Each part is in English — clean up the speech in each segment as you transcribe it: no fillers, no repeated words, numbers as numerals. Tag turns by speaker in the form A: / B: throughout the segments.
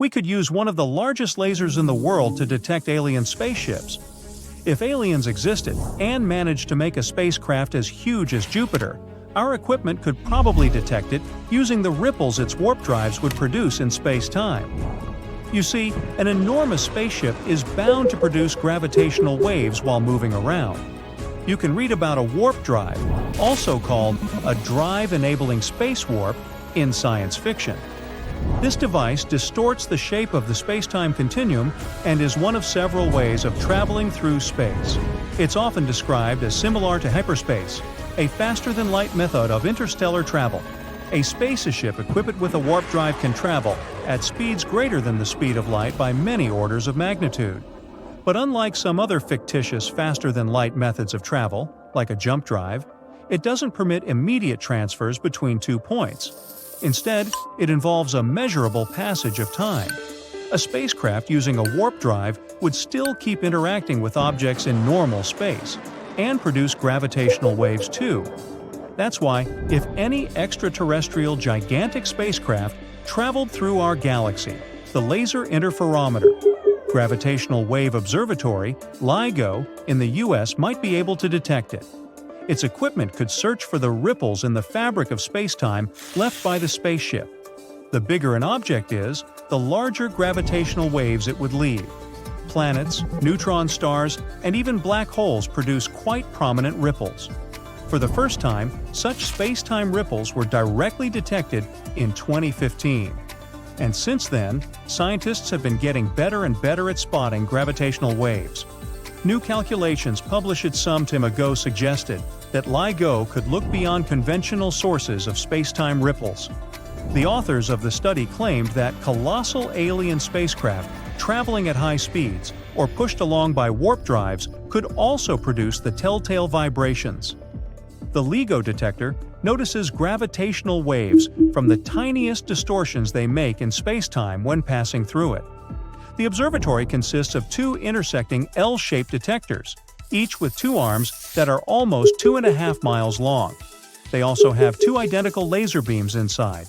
A: We could use one of the largest lasers in the world to detect alien spaceships. If aliens existed and managed to make a spacecraft as huge as Jupiter, our equipment could probably detect it using the ripples its warp drives would produce in space-time. You see, an enormous spaceship is bound to produce gravitational waves while moving around. You can read about a warp drive, also called a drive-enabling space warp, in science fiction. This device distorts the shape of the space-time continuum and is one of several ways of traveling through space. It's often described as similar to hyperspace, a faster-than-light method of interstellar travel. A spaceship equipped with a warp drive can travel at speeds greater than the speed of light by many orders of magnitude. But unlike some other fictitious faster-than-light methods of travel, like a jump drive, it doesn't permit immediate transfers between 2 points. Instead, it involves a measurable passage of time. A spacecraft using a warp drive would still keep interacting with objects in normal space, and produce gravitational waves too. That's why, if any extraterrestrial gigantic spacecraft traveled through our galaxy, the Laser Interferometer, Gravitational Wave Observatory, LIGO, in the US might be able to detect it. Its equipment could search for the ripples in the fabric of spacetime left by the spaceship. The bigger an object is, the larger gravitational waves it would leave. Planets, neutron stars, and even black holes produce quite prominent ripples. For the first time, such space-time ripples were directly detected in 2015. And since then, scientists have been getting better and better at spotting gravitational waves. New calculations published some time ago suggested that LIGO could look beyond conventional sources of space-time ripples. The authors of the study claimed that colossal alien spacecraft traveling at high speeds or pushed along by warp drives could also produce the telltale vibrations. The LIGO detector notices gravitational waves from the tiniest distortions they make in spacetime when passing through it. The observatory consists of 2 intersecting L-shaped detectors, each with 2 arms that are almost 2.5 miles long. They also have 2 identical laser beams inside.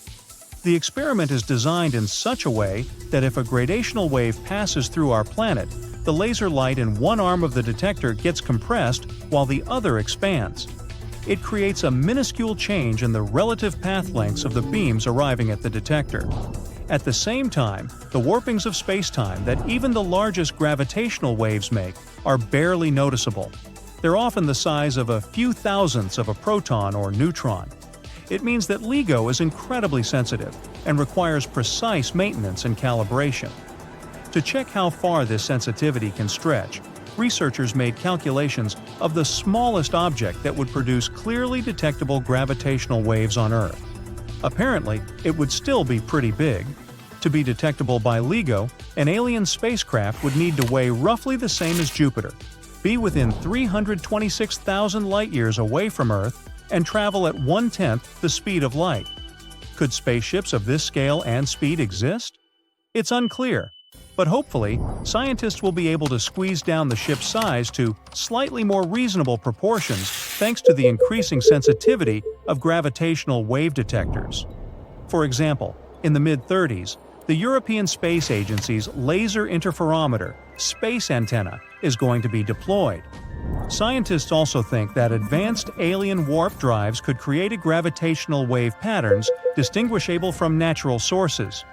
A: The experiment is designed in such a way that if a gradational wave passes through our planet, the laser light in one arm of the detector gets compressed while the other expands. It creates a minuscule change in the relative path lengths of the beams arriving at the detector. At the same time, the warpings of spacetime that even the largest gravitational waves make are barely noticeable. They're often the size of a few thousandths of a proton or neutron. It means that LIGO is incredibly sensitive and requires precise maintenance and calibration. To check how far this sensitivity can stretch, researchers made calculations of the smallest object that would produce clearly detectable gravitational waves on Earth. Apparently, it would still be pretty big. To be detectable by LIGO, an alien spacecraft would need to weigh roughly the same as Jupiter, be within 326,000 light-years away from Earth, and travel at 1/10 the speed of light. Could spaceships of this scale and speed exist? It's unclear, but hopefully, scientists will be able to squeeze down the ship's size to slightly more reasonable proportions thanks to the increasing sensitivity of gravitational wave detectors. For example, in the mid-30s, the European Space Agency's Laser Interferometer space antenna is going to be deployed. Scientists also think that advanced alien warp drives could create a gravitational wave patterns distinguishable from natural sources.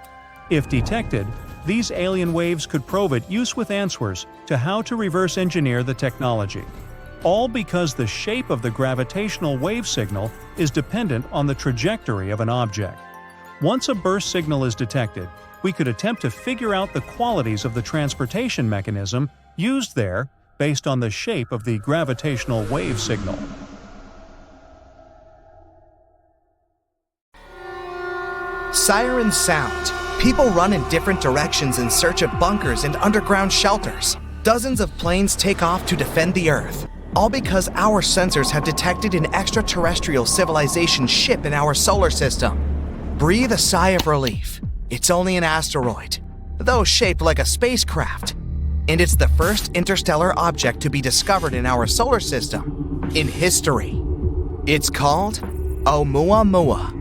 A: If detected, these alien waves could probe at use with answers to how to reverse engineer the technology. All because the shape of the gravitational wave signal is dependent on the trajectory of an object. Once a burst signal is detected, we could attempt to figure out the qualities of the transportation mechanism used there based on the shape of the gravitational wave signal.
B: Sirens sound. People run in different directions in search of bunkers and underground shelters. Dozens of planes take off to defend the Earth, all because our sensors have detected an extraterrestrial civilization ship in our solar system. Breathe a sigh of relief. It's only an asteroid, though shaped like a spacecraft. And it's the first interstellar object to be discovered in our solar system in history. It's called Oumuamua.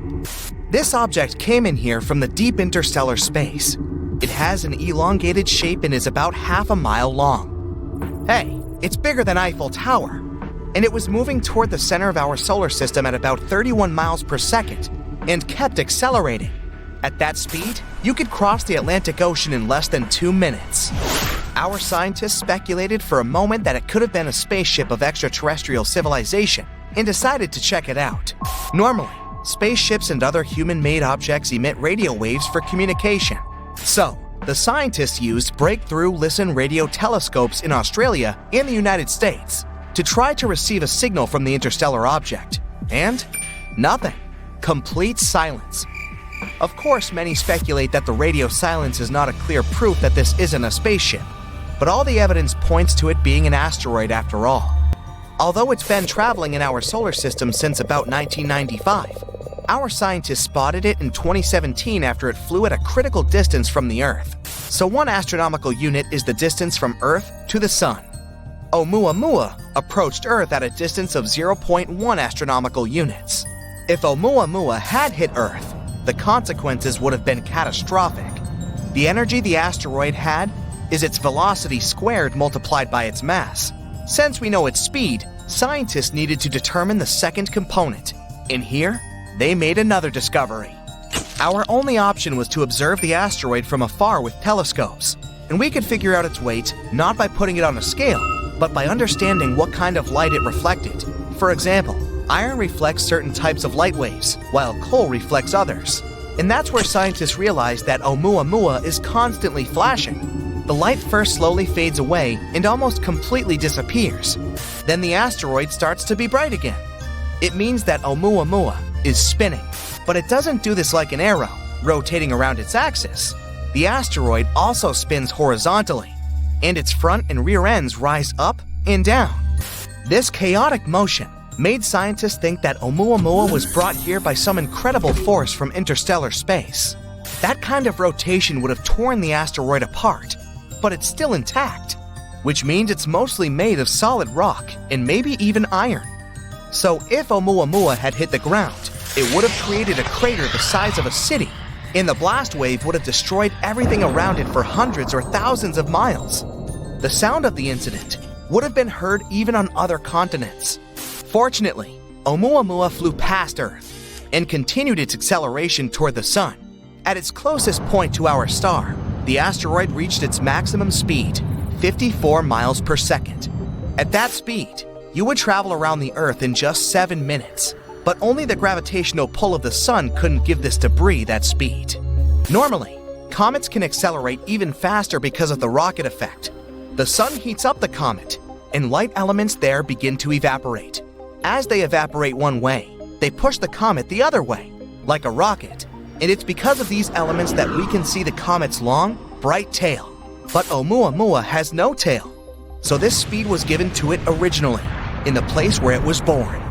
B: This object came in here from the deep interstellar space. It has an elongated shape and is about half a mile long. Hey, it's bigger than Eiffel Tower. And it was moving toward the center of our solar system at about 31 miles per second and kept accelerating. At that speed, you could cross the Atlantic Ocean in less than 2 minutes. Our scientists speculated for a moment that it could have been a spaceship of extraterrestrial civilization and decided to check it out. Normally, spaceships and other human-made objects emit radio waves for communication. So, the scientists used breakthrough listen radio telescopes in Australia and the United States to try to receive a signal from the interstellar object. And nothing. Complete silence. Of course, many speculate that the radio silence is not a clear proof that this isn't a spaceship, but all the evidence points to it being an asteroid after all. Although it's been traveling in our solar system since about 1995, our scientists spotted it in 2017 after it flew at a critical distance from the Earth. So 1 astronomical unit is the distance from Earth to the Sun. Oumuamua approached Earth at a distance of 0.1 astronomical units. If Oumuamua had hit Earth, the consequences would have been catastrophic. The energy the asteroid had is its velocity squared multiplied by its mass. Since we know its speed, scientists needed to determine the second component. And here, they made another discovery. Our only option was to observe the asteroid from afar with telescopes, and we could figure out its weight not by putting it on a scale, but by understanding what kind of light it reflected. For example, iron reflects certain types of light waves, while coal reflects others. And that's where scientists realized that Oumuamua is constantly flashing. The light first slowly fades away and almost completely disappears. Then the asteroid starts to be bright again. It means that Oumuamua is spinning, but it doesn't do this like an arrow, rotating around its axis. The asteroid also spins horizontally, and its front and rear ends rise up and down. This chaotic motion made scientists think that Oumuamua was brought here by some incredible force from interstellar space. That kind of rotation would have torn the asteroid apart, but it's still intact, which means it's mostly made of solid rock and maybe even iron. So if Oumuamua had hit the ground, it would have created a crater the size of a city, and the blast wave would have destroyed everything around it for hundreds or thousands of miles. The sound of the incident would have been heard even on other continents. Fortunately, Oumuamua flew past Earth and continued its acceleration toward the Sun. At its closest point to our star, the asteroid reached its maximum speed, 54 miles per second. At that speed, you would travel around the Earth in just 7 minutes, but only the gravitational pull of the Sun couldn't give this debris that speed. Normally, comets can accelerate even faster because of the rocket effect. The Sun heats up the comet, and light elements there begin to evaporate. As they evaporate one way, they push the comet the other way, like a rocket, and it's because of these elements that we can see the comet's long, bright tail. But Oumuamua has no tail, so this speed was given to it originally, in the place where it was born.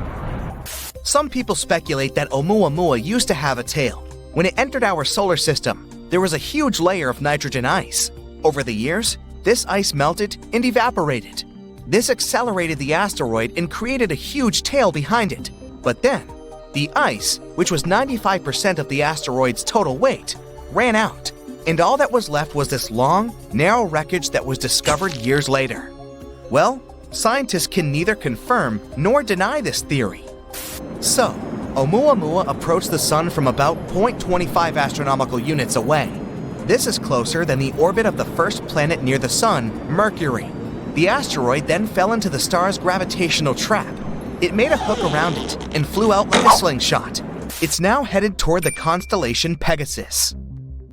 B: Some people speculate that Oumuamua used to have a tail. When it entered our solar system, there was a huge layer of nitrogen ice. Over the years, this ice melted and evaporated. This accelerated the asteroid and created a huge tail behind it. But then, the ice, which was 95% of the asteroid's total weight, ran out, and all that was left was this long, narrow wreckage that was discovered years later. Well, scientists can neither confirm nor deny this theory. So, Oumuamua approached the Sun from about 0.25 astronomical units away. This is closer than the orbit of the first planet near the Sun, Mercury. The asteroid then fell into the star's gravitational trap. It made a hook around it and flew out like a slingshot. It's now headed toward the constellation Pegasus.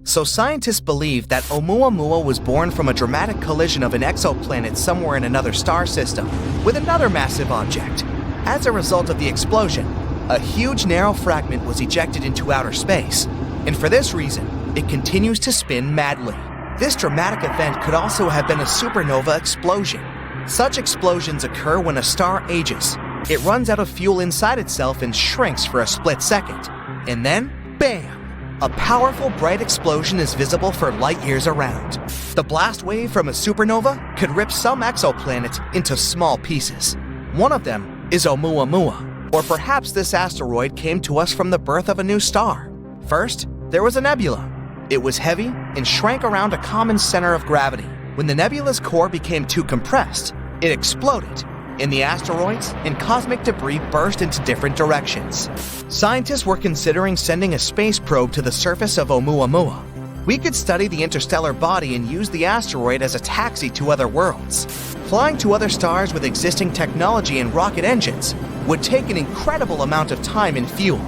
B: So scientists believe that Oumuamua was born from a dramatic collision of an exoplanet somewhere in another star system with another massive object. As a result of the explosion, a huge narrow fragment was ejected into outer space, and for this reason, it continues to spin madly. This dramatic event could also have been a supernova explosion. Such explosions occur when a star ages. It runs out of fuel inside itself and shrinks for a split second. And then, bam! A powerful bright explosion is visible for light years around. The blast wave from a supernova could rip some exoplanets into small pieces. One of them is Oumuamua, or perhaps this asteroid came to us from the birth of a new star. First, there was a nebula. It was heavy and shrank around a common center of gravity. When the nebula's core became too compressed, it exploded, and the asteroids and cosmic debris burst into different directions. Scientists were considering sending a space probe to the surface of Oumuamua. We could study the interstellar body and use the asteroid as a taxi to other worlds. Flying to other stars with existing technology and rocket engines would take an incredible amount of time and fuel.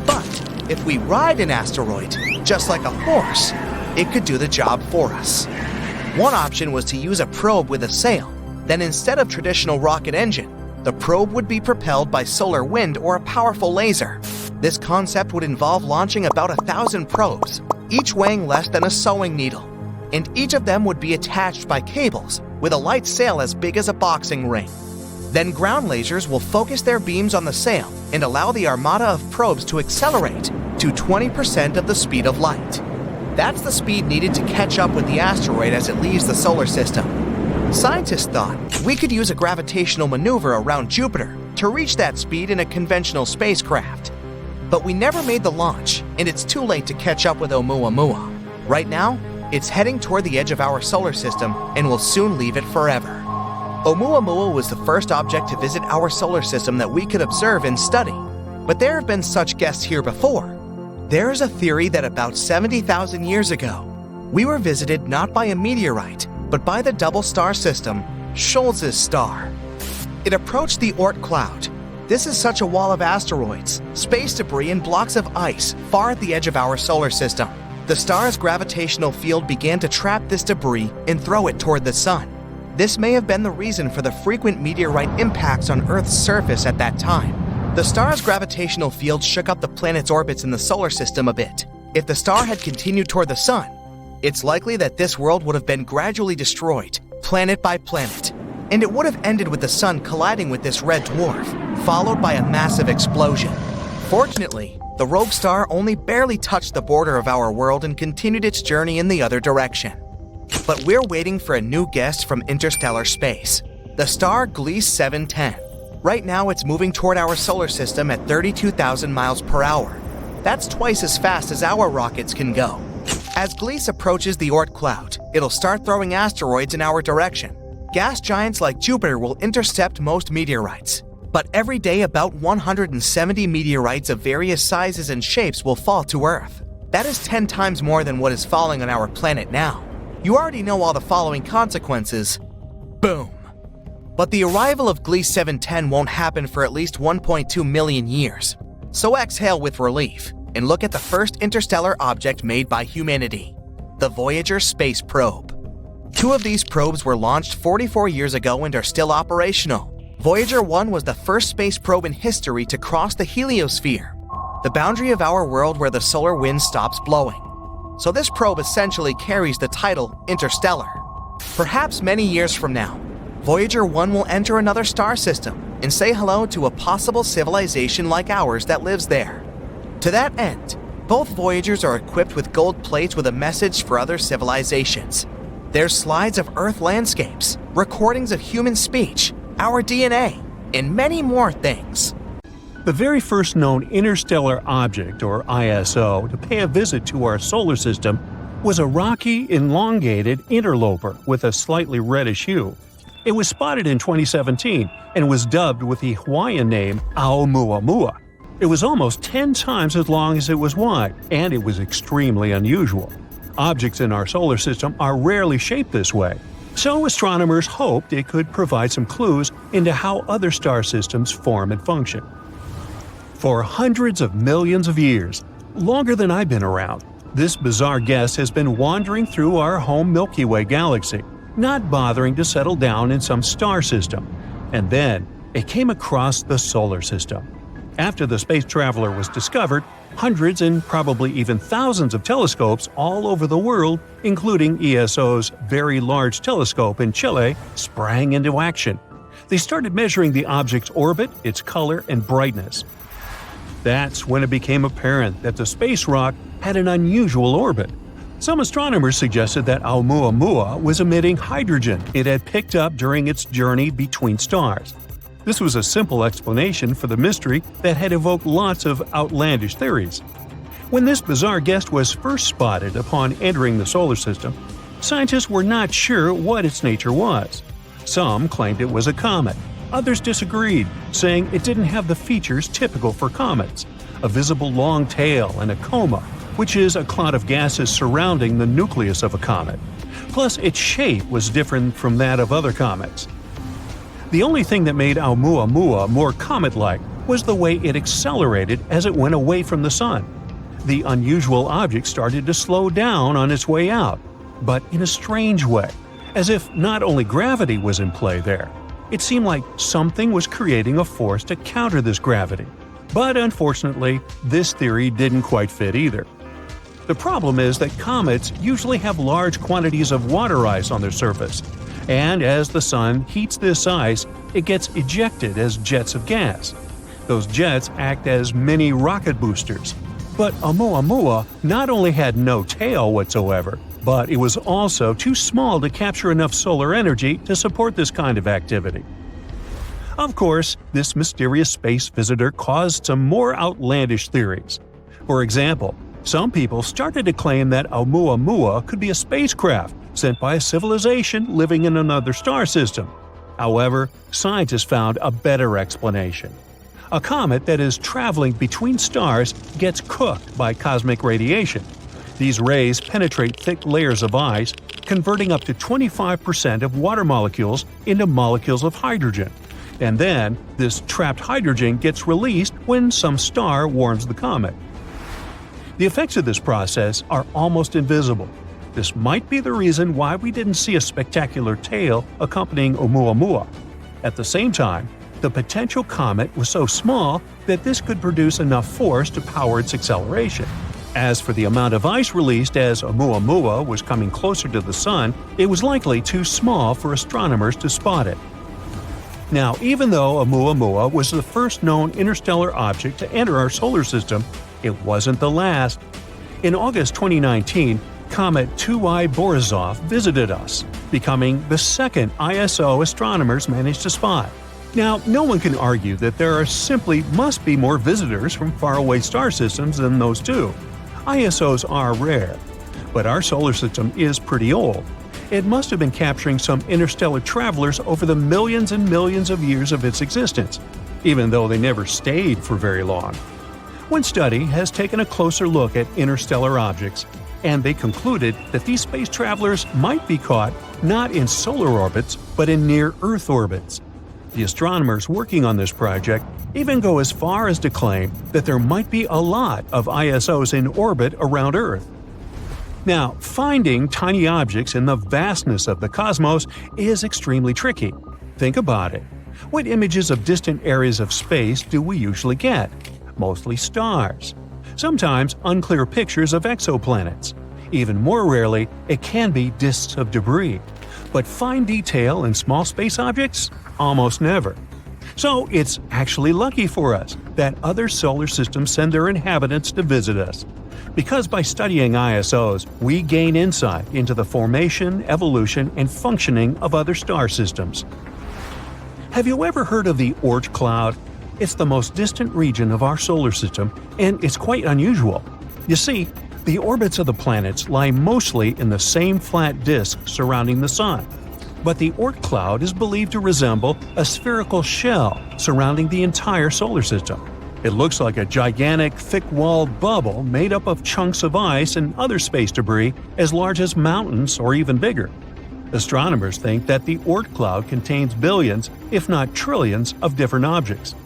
B: But if we ride an asteroid, just like a horse, it could do the job for us. One option was to use a probe with a sail. Then instead of traditional rocket engine, the probe would be propelled by solar wind or a powerful laser. This concept would involve launching about 1,000 probes, each weighing less than a sewing needle, and each of them would be attached by cables with a light sail as big as a boxing ring. Then ground lasers will focus their beams on the sail and allow the armada of probes to accelerate to 20% of the speed of light. That's the speed needed to catch up with the asteroid as it leaves the solar system. Scientists thought we could use a gravitational maneuver around Jupiter to reach that speed in a conventional spacecraft. But we never made the launch, and it's too late to catch up with Oumuamua. Right now, it's heading toward the edge of our solar system and will soon leave it forever. Oumuamua was the first object to visit our solar system that we could observe and study. But there have been such guests here before. There is a theory that about 70,000 years ago, we were visited not by a meteorite, but by the double star system, Machholz's star. It approached the Oort cloud. This is such a wall of asteroids, space debris, and blocks of ice far at the edge of our solar system. The star's gravitational field began to trap this debris and throw it toward the sun. This may have been the reason for the frequent meteorite impacts on Earth's surface at that time. The star's gravitational field shook up the planet's orbits in the solar system a bit. If the star had continued toward the sun, it's likely that this world would have been gradually destroyed, planet by planet, and it would have ended with the sun colliding with this red dwarf, followed by a massive explosion. Fortunately, the rogue star only barely touched the border of our world and continued its journey in the other direction. But we're waiting for a new guest from interstellar space, the star Gliese 710. Right now, it's moving toward our solar system at 32,000 miles per hour. That's twice as fast as our rockets can go. As Gliese approaches the Oort cloud, it'll start throwing asteroids in our direction. Gas giants like Jupiter will intercept most meteorites. But every day, about 170 meteorites of various sizes and shapes will fall to Earth. That is 10 times more than what is falling on our planet now. You already know all the following consequences. Boom. But the arrival of Gliese 710 won't happen for at least 1.2 million years. So exhale with relief and look at the first interstellar object made by humanity, the Voyager space probe. 2 of these probes were launched 44 years ago and are still operational. Voyager 1 was the first space probe in history to cross the heliosphere, the boundary of our world where the solar wind stops blowing. So this probe essentially carries the title Interstellar. Perhaps many years from now, Voyager 1 will enter another star system and say hello to a possible civilization like ours that lives there. To that end, both Voyagers are equipped with gold plates with a message for other civilizations. There's slides of Earth landscapes, recordings of human speech, our DNA, and many more things.
A: The very first known interstellar object, or ISO, to pay a visit to our solar system was a rocky, elongated interloper with a slightly reddish hue. It was spotted in 2017 and was dubbed with the Hawaiian name Oumuamua. It was almost 10 times as long as it was wide, and it was extremely unusual. Objects in our solar system are rarely shaped this way, so astronomers hoped it could provide some clues into how other star systems form and function. For hundreds of millions of years, longer than I've been around, this bizarre guest has been wandering through our home Milky Way galaxy, not bothering to settle down in some star system. And then, it came across the solar system. After the space traveler was discovered, hundreds and probably even thousands of telescopes all over the world, including ESO's Very Large Telescope in Chile, sprang into action. They started measuring the object's orbit, its color, and brightness. That's when it became apparent that the space rock had an unusual orbit. Some astronomers suggested that Oumuamua was emitting hydrogen it had picked up during its journey between stars. This was a simple explanation for the mystery that had evoked lots of outlandish theories. When this bizarre guest was first spotted upon entering the solar system, scientists were not sure what its nature was. Some claimed it was a comet. Others disagreed, saying it didn't have the features typical for comets: a visible long tail and a coma, which is a cloud of gases surrounding the nucleus of a comet. Plus, its shape was different from that of other comets. The only thing that made Oumuamua more comet-like was the way it accelerated as it went away from the sun. The unusual object started to slow down on its way out, but in a strange way, as if not only gravity was in play there. It seemed like something was creating a force to counter this gravity. But unfortunately, this theory didn't quite fit either. The problem is that comets usually have large quantities of water ice on their surface, and as the sun heats this ice, it gets ejected as jets of gas. Those jets act as mini rocket boosters. But Oumuamua not only had no tail whatsoever, but it was also too small to capture enough solar energy to support this kind of activity. Of course, this mysterious space visitor caused some more outlandish theories. For example, some people started to claim that Oumuamua could be a spacecraft sent by a civilization living in another star system. However, scientists found a better explanation. A comet that is traveling between stars gets cooked by cosmic radiation. These rays penetrate thick layers of ice, converting up to 25% of water molecules into molecules of hydrogen. And then, this trapped hydrogen gets released when some star warms the comet. The effects of this process are almost invisible. This might be the reason why we didn't see a spectacular tail accompanying Oumuamua. At the same time, the potential comet was so small that this could produce enough force to power its acceleration. As for the amount of ice released as Oumuamua was coming closer to the sun, it was likely too small for astronomers to spot it. Now, even though Oumuamua was the first known interstellar object to enter our solar system, it wasn't the last. In August 2019, Comet 2I Borisov visited us, becoming the second ISO astronomers managed to spot. Now, no one can argue that there simply must be more visitors from faraway star systems than those two. ISOs are rare, but our solar system is pretty old. It must have been capturing some interstellar travelers over the millions and millions of years of its existence, even though they never stayed for very long. One study has taken a closer look at interstellar objects, and they concluded that these space travelers might be caught not in solar orbits, but in near-Earth orbits. The astronomers working on this project even go as far as to claim that there might be a lot of ISOs in orbit around Earth. Now, finding tiny objects in the vastness of the cosmos is extremely tricky. Think about it. What images of distant areas of space do we usually get? Mostly stars. Sometimes unclear pictures of exoplanets. Even more rarely, it can be disks of debris. But fine detail in small space objects? Almost never. So it's actually lucky for us that other solar systems send their inhabitants to visit us. Because by studying ISOs, we gain insight into the formation, evolution, and functioning of other star systems. Have you ever heard of the Oort cloud? It's the most distant region of our solar system, and it's quite unusual. You see, the orbits of the planets lie mostly in the same flat disk surrounding the Sun. But the Oort cloud is believed to resemble a spherical shell surrounding the entire solar system. It looks like a gigantic, thick-walled bubble made up of chunks of ice and other space debris as large as mountains or even bigger. Astronomers think that the Oort cloud contains billions, if not trillions, of different objects.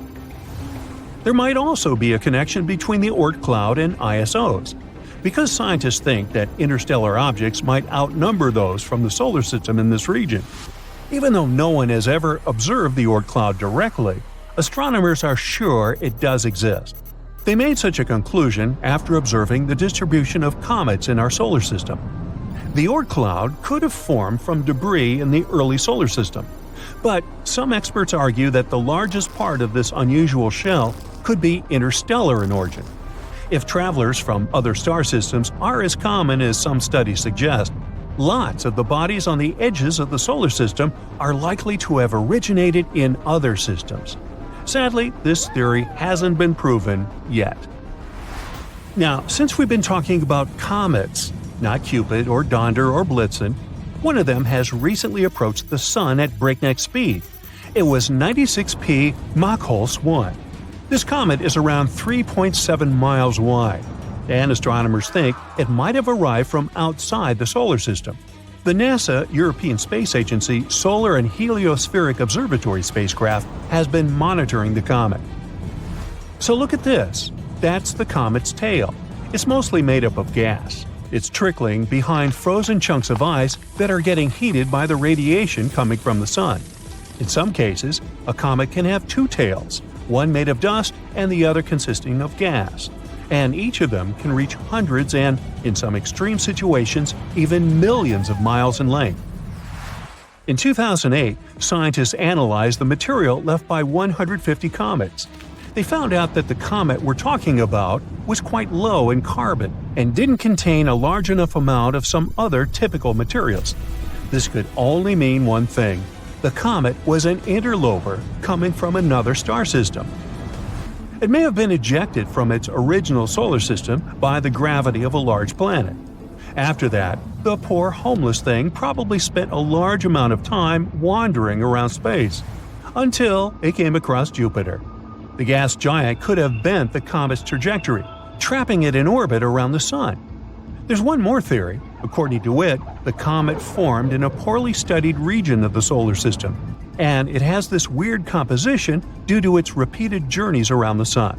A: There might also be a connection between the Oort cloud and ISOs. Because scientists think that interstellar objects might outnumber those from the solar system in this region. Even though no one has ever observed the Oort cloud directly, astronomers are sure it does exist. They made such a conclusion after observing the distribution of comets in our solar system. The Oort cloud could have formed from debris in the early solar system, but some experts argue that the largest part of this unusual shell could be interstellar in origin. If travelers from other star systems are as common as some studies suggest, lots of the bodies on the edges of the solar system are likely to have originated in other systems. Sadly, this theory hasn't been proven yet. Now, since we've been talking about comets, not Cupid or Donder or Blitzen, one of them has recently approached the Sun at breakneck speed. It was 96P Machholz 1. This comet is around 3.7 miles wide, and astronomers think it might have arrived from outside the solar system. The NASA European Space Agency Solar and Heliospheric Observatory spacecraft has been monitoring the comet. So look at this. That's the comet's tail. It's mostly made up of gas. It's trickling behind frozen chunks of ice that are getting heated by the radiation coming from the sun. In some cases, a comet can have two tails, one made of dust and the other consisting of gas. And each of them can reach hundreds and, in some extreme situations, even millions of miles in length. In 2008, scientists analyzed the material left by 150 comets. They found out that the comet we're talking about was quite low in carbon and didn't contain a large enough amount of some other typical materials. This could only mean one thing. The comet was an interloper coming from another star system. It may have been ejected from its original solar system by the gravity of a large planet. After that, the poor homeless thing probably spent a large amount of time wandering around space, until it came across Jupiter. The gas giant could have bent the comet's trajectory, trapping it in orbit around the Sun. There's one more theory. According to it, the comet formed in a poorly studied region of the solar system, and it has this weird composition due to its repeated journeys around the Sun.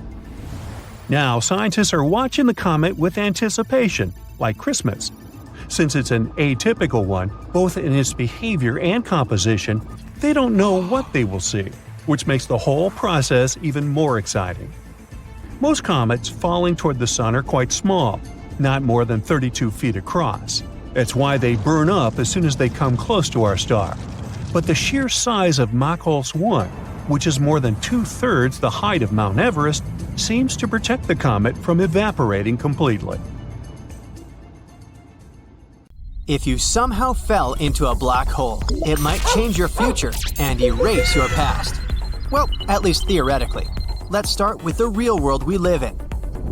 A: Now, scientists are watching the comet with anticipation, like Christmas. Since it's an atypical one, both in its behavior and composition, they don't know what they will see, which makes the whole process even more exciting. Most comets falling toward the Sun are quite small, not more than 32 feet across. That's why they burn up as soon as they come close to our star. But the sheer size of Machholz 1, which is more than 2/3 the height of Mount Everest, seems to protect the comet from evaporating completely.
C: If you somehow fell into a black hole, it might change your future and erase your past. Well, at least theoretically. Let's start with the real world we live in.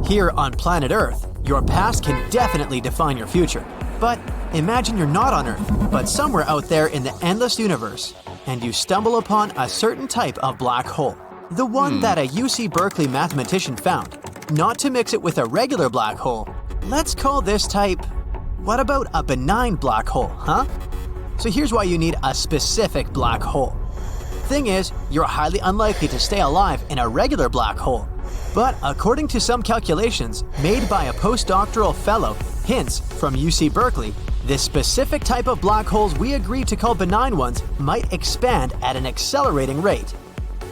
C: Here on planet Earth, your past can definitely define your future. But imagine you're not on Earth, but somewhere out there in the endless universe, and you stumble upon a certain type of black hole. The one that a UC Berkeley mathematician found. Not to mix it with a regular black hole, let's call this type, what about a benign black hole, huh? So here's why you need a specific black hole. Thing is, you're highly unlikely to stay alive in a regular black hole. But according to some calculations made by a postdoctoral fellow, Hintz, from UC Berkeley, this specific type of black holes we agreed to call benign ones might expand at an accelerating rate.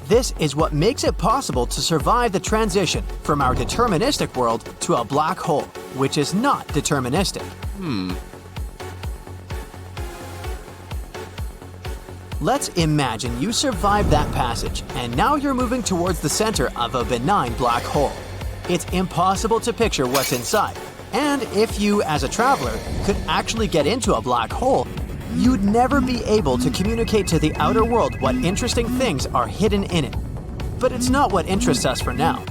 C: This is what makes it possible to survive the transition from our deterministic world to a black hole, which is not deterministic. Let's imagine you survived that passage, and now you're moving towards the center of a benign black hole. It's impossible to picture what's inside, and if you, as a traveler, could actually get into a black hole, you'd never be able to communicate to the outer world what interesting things are hidden in it. But it's not what interests us for now.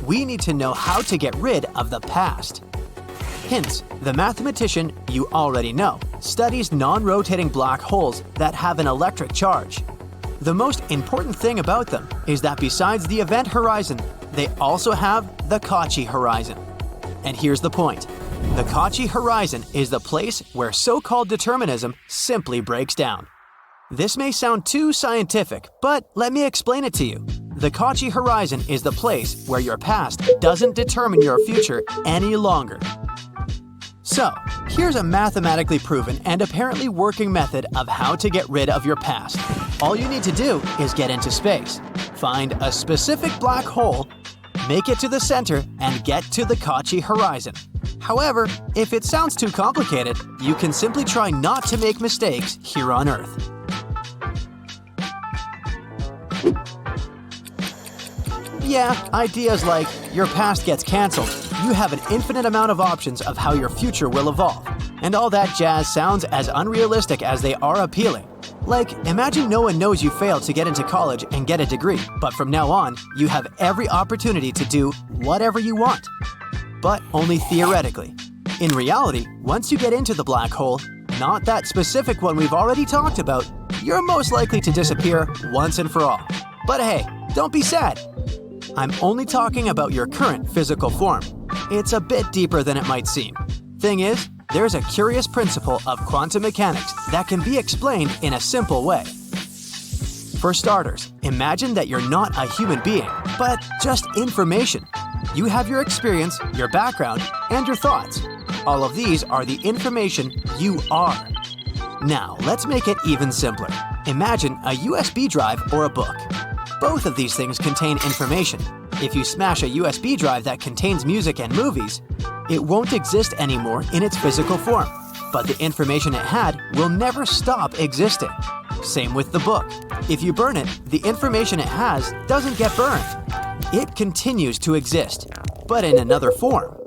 C: We need to know how to get rid of the past. Hintz, the mathematician you already know, studies non-rotating black holes that have an electric charge. The most important thing about them is that besides the event horizon, they also have the Cauchy horizon. And here's the point. The Cauchy horizon is the place where so-called determinism simply breaks down. This may sound too scientific, but let me explain it to you. The Cauchy horizon is the place where your past doesn't determine your future any longer. So, here's a mathematically proven and apparently working method of how to get rid of your past. All you need to do is get into space, find a specific black hole, make it to the center, and get to the Cauchy horizon. However, if it sounds too complicated, you can simply try not to make mistakes here on Earth. Yeah, ideas like your past gets cancelled, you have an infinite amount of options of how your future will evolve, and all that jazz sounds as unrealistic as they are appealing. Like, imagine no one knows you failed to get into college and get a degree, but from now on, you have every opportunity to do whatever you want. but only theoretically. In reality, once you get into the black hole, not that specific one we've already talked about, you're most likely to disappear once and for all. But hey, don't be sad. I'm only talking about your current physical form. It's a bit deeper than it might seem. Thing is, there's a curious principle of quantum mechanics that can be explained in a simple way. For starters, imagine that you're not a human being, but just information. You have your experience, your background, and your thoughts. All of these are the information you are. Now, let's make it even simpler. Imagine a USB drive or a book. Both of these things contain information. If you smash a USB drive that contains music and movies, it won't exist anymore in its physical form, but the information it had will never stop existing. Same with the book. If you burn it, the information it has doesn't get burned. It continues to exist, but in another form.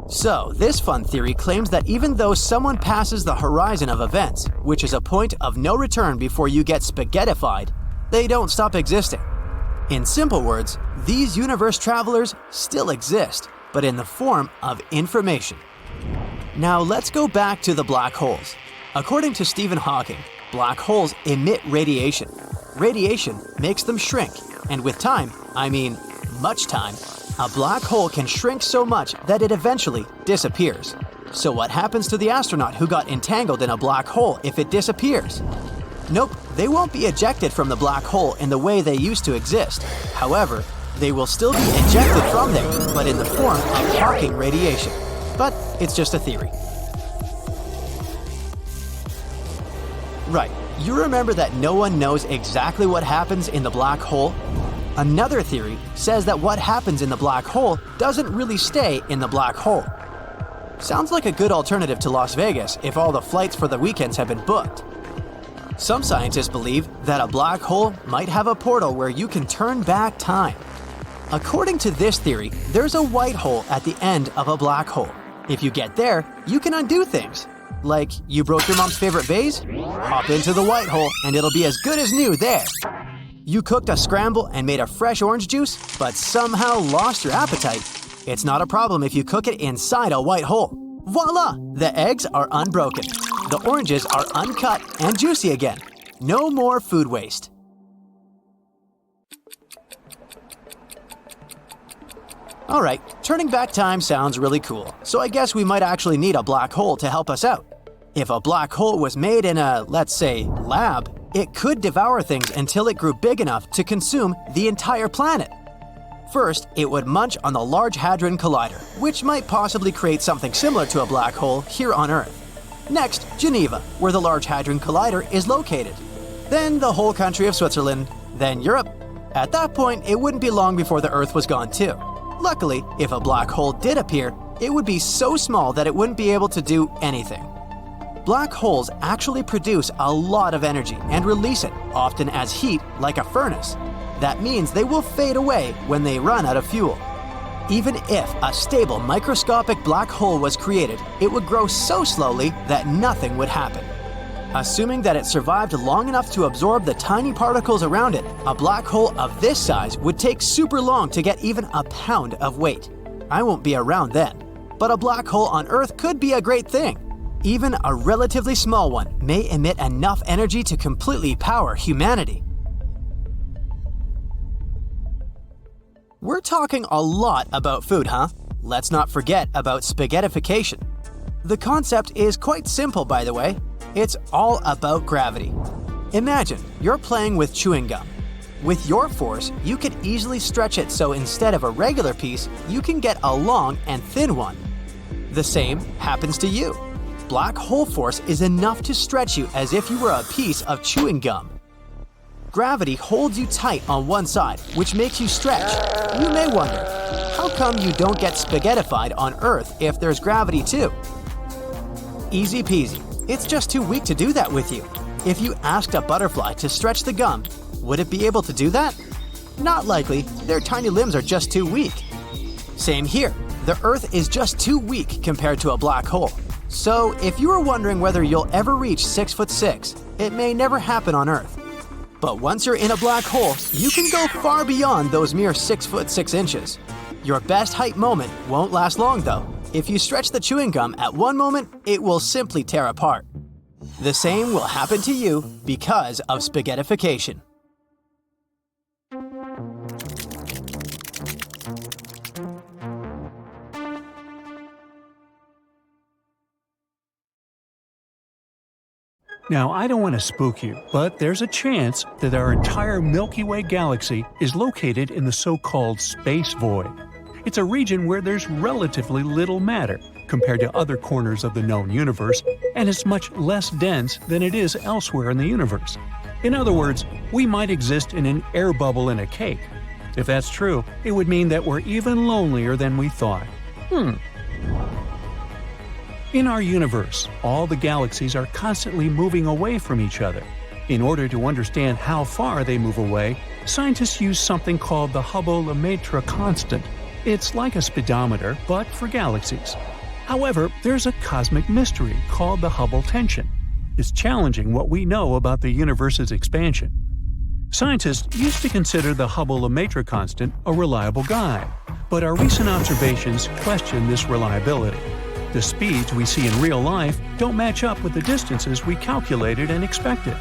C: So, this fun theory claims that even though someone passes the horizon of events, which is a point of no return before you get spaghettified, they don't stop existing. In simple words, these universe travelers still exist, but in the form of information. Now let's go back to the black holes. According to Stephen Hawking, black holes emit radiation. Radiation makes them shrink, and with time, I mean much time, a black hole can shrink so much that it eventually disappears. So what happens to the astronaut who got entangled in a black hole if it disappears? Nope, they won't be ejected from the black hole in the way they used to exist. However, they will still be ejected from there, but in the form of Hawking radiation. But it's just a theory. Right, you remember that no one knows exactly what happens in the black hole? Another theory says that what happens in the black hole doesn't really stay in the black hole. Sounds like a good alternative to Las Vegas if all the flights for the weekends have been booked. Some scientists believe that a black hole might have a portal where you can turn back time. According to this theory, there's a white hole at the end of a black hole. If you get there, you can undo things. Like, you broke your mom's favorite vase? Hop into the white hole and it'll be as good as new there. You cooked a scramble and made a fresh orange juice, but somehow lost your appetite. It's not a problem if you cook it inside a white hole. Voila! The eggs are unbroken. The oranges are uncut and juicy again. No more food waste. Alright, turning back time sounds really cool, so I guess we might actually need a black hole to help us out. If a black hole was made in a, let's say, lab, it could devour things until it grew big enough to consume the entire planet. First, it would munch on the Large Hadron Collider, which might possibly create something similar to a black hole here on Earth. Next, Geneva, where the Large Hadron Collider is located. Then the whole country of Switzerland, then Europe. At that point, it wouldn't be long before the Earth was gone too. Luckily, if a black hole did appear, it would be so small that it wouldn't be able to do anything. Black holes actually produce a lot of energy and release it, often as heat, like a furnace. That means they will fade away when they run out of fuel. Even if a stable microscopic black hole was created, it would grow so slowly that nothing would happen. Assuming that it survived long enough to absorb the tiny particles around it, a black hole of this size would take super long to get even a pound of weight. I won't be around then. But a black hole on Earth could be a great thing. Even a relatively small one may emit enough energy to completely power humanity. We're talking a lot about food, huh? Let's not forget about spaghettification. The concept is quite simple, by the way. It's all about gravity. Imagine you're playing with chewing gum. With your force, you could easily stretch it so instead of a regular piece, you can get a long and thin one. The same happens to you. Black hole force is enough to stretch you as if you were a piece of chewing gum. Gravity holds you tight on one side, which makes you stretch. You may wonder, how come you don't get spaghettified on Earth if there's gravity too? Easy peasy. It's just too weak to do that with you. If you asked a butterfly to stretch the gum, would it be able to do that? Not likely. Their tiny limbs are just too weak. Same here. The Earth is just too weak compared to a black hole. So, if you were wondering whether you'll ever reach 6'6", it may never happen on Earth. But once you're in a black hole, you can go far beyond those mere 6'6". Your best hype moment won't last long though. If you stretch the chewing gum at one moment, it will simply tear apart. The same will happen to you because of spaghettification.
A: Now, I don't want to spook you, but there's a chance that our entire Milky Way galaxy is located in the so-called space void. It's a region where there's relatively little matter compared to other corners of the known universe, and it's much less dense than it is elsewhere in the universe. In other words, we might exist in an air bubble in a cake. If that's true, it would mean that we're even lonelier than we thought. In our universe, all the galaxies are constantly moving away from each other. In order to understand how far they move away, scientists use something called the Hubble-Lemaitre constant. It's like a speedometer, but for galaxies. However, there's a cosmic mystery called the Hubble tension. It's challenging what we know about the universe's expansion. Scientists used to consider the Hubble-Lemaitre constant a reliable guide, but our recent observations question this reliability. The speeds we see in real life don't match up with the distances we calculated and expected.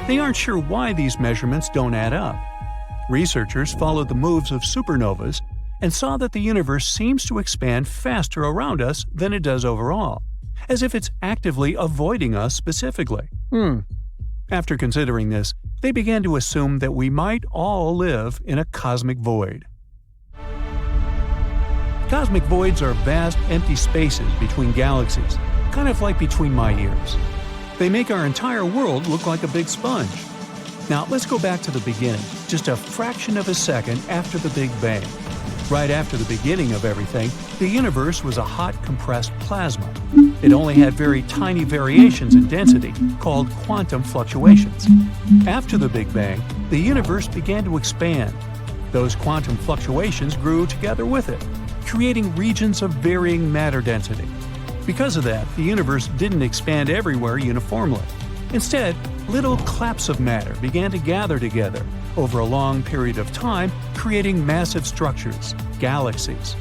A: They aren't sure why these measurements don't add up. Researchers followed the moves of supernovas and saw that the universe seems to expand faster around us than it does overall, as if it's actively avoiding us specifically. After considering this, they began to assume that we might all live in a cosmic void. Cosmic voids are vast, empty spaces between galaxies, kind of like between my ears. They make our entire world look like a big sponge. Now, let's go back to the beginning, just a fraction of a second after the Big Bang. Right after the beginning of everything, the universe was a hot, compressed plasma. It only had very tiny variations in density, called quantum fluctuations. After the Big Bang, the universe began to expand. Those quantum fluctuations grew together with it, creating regions of varying matter density. Because of that, the universe didn't expand everywhere uniformly. Instead, little claps of matter began to gather together over a long period of time, creating massive structures, galaxies.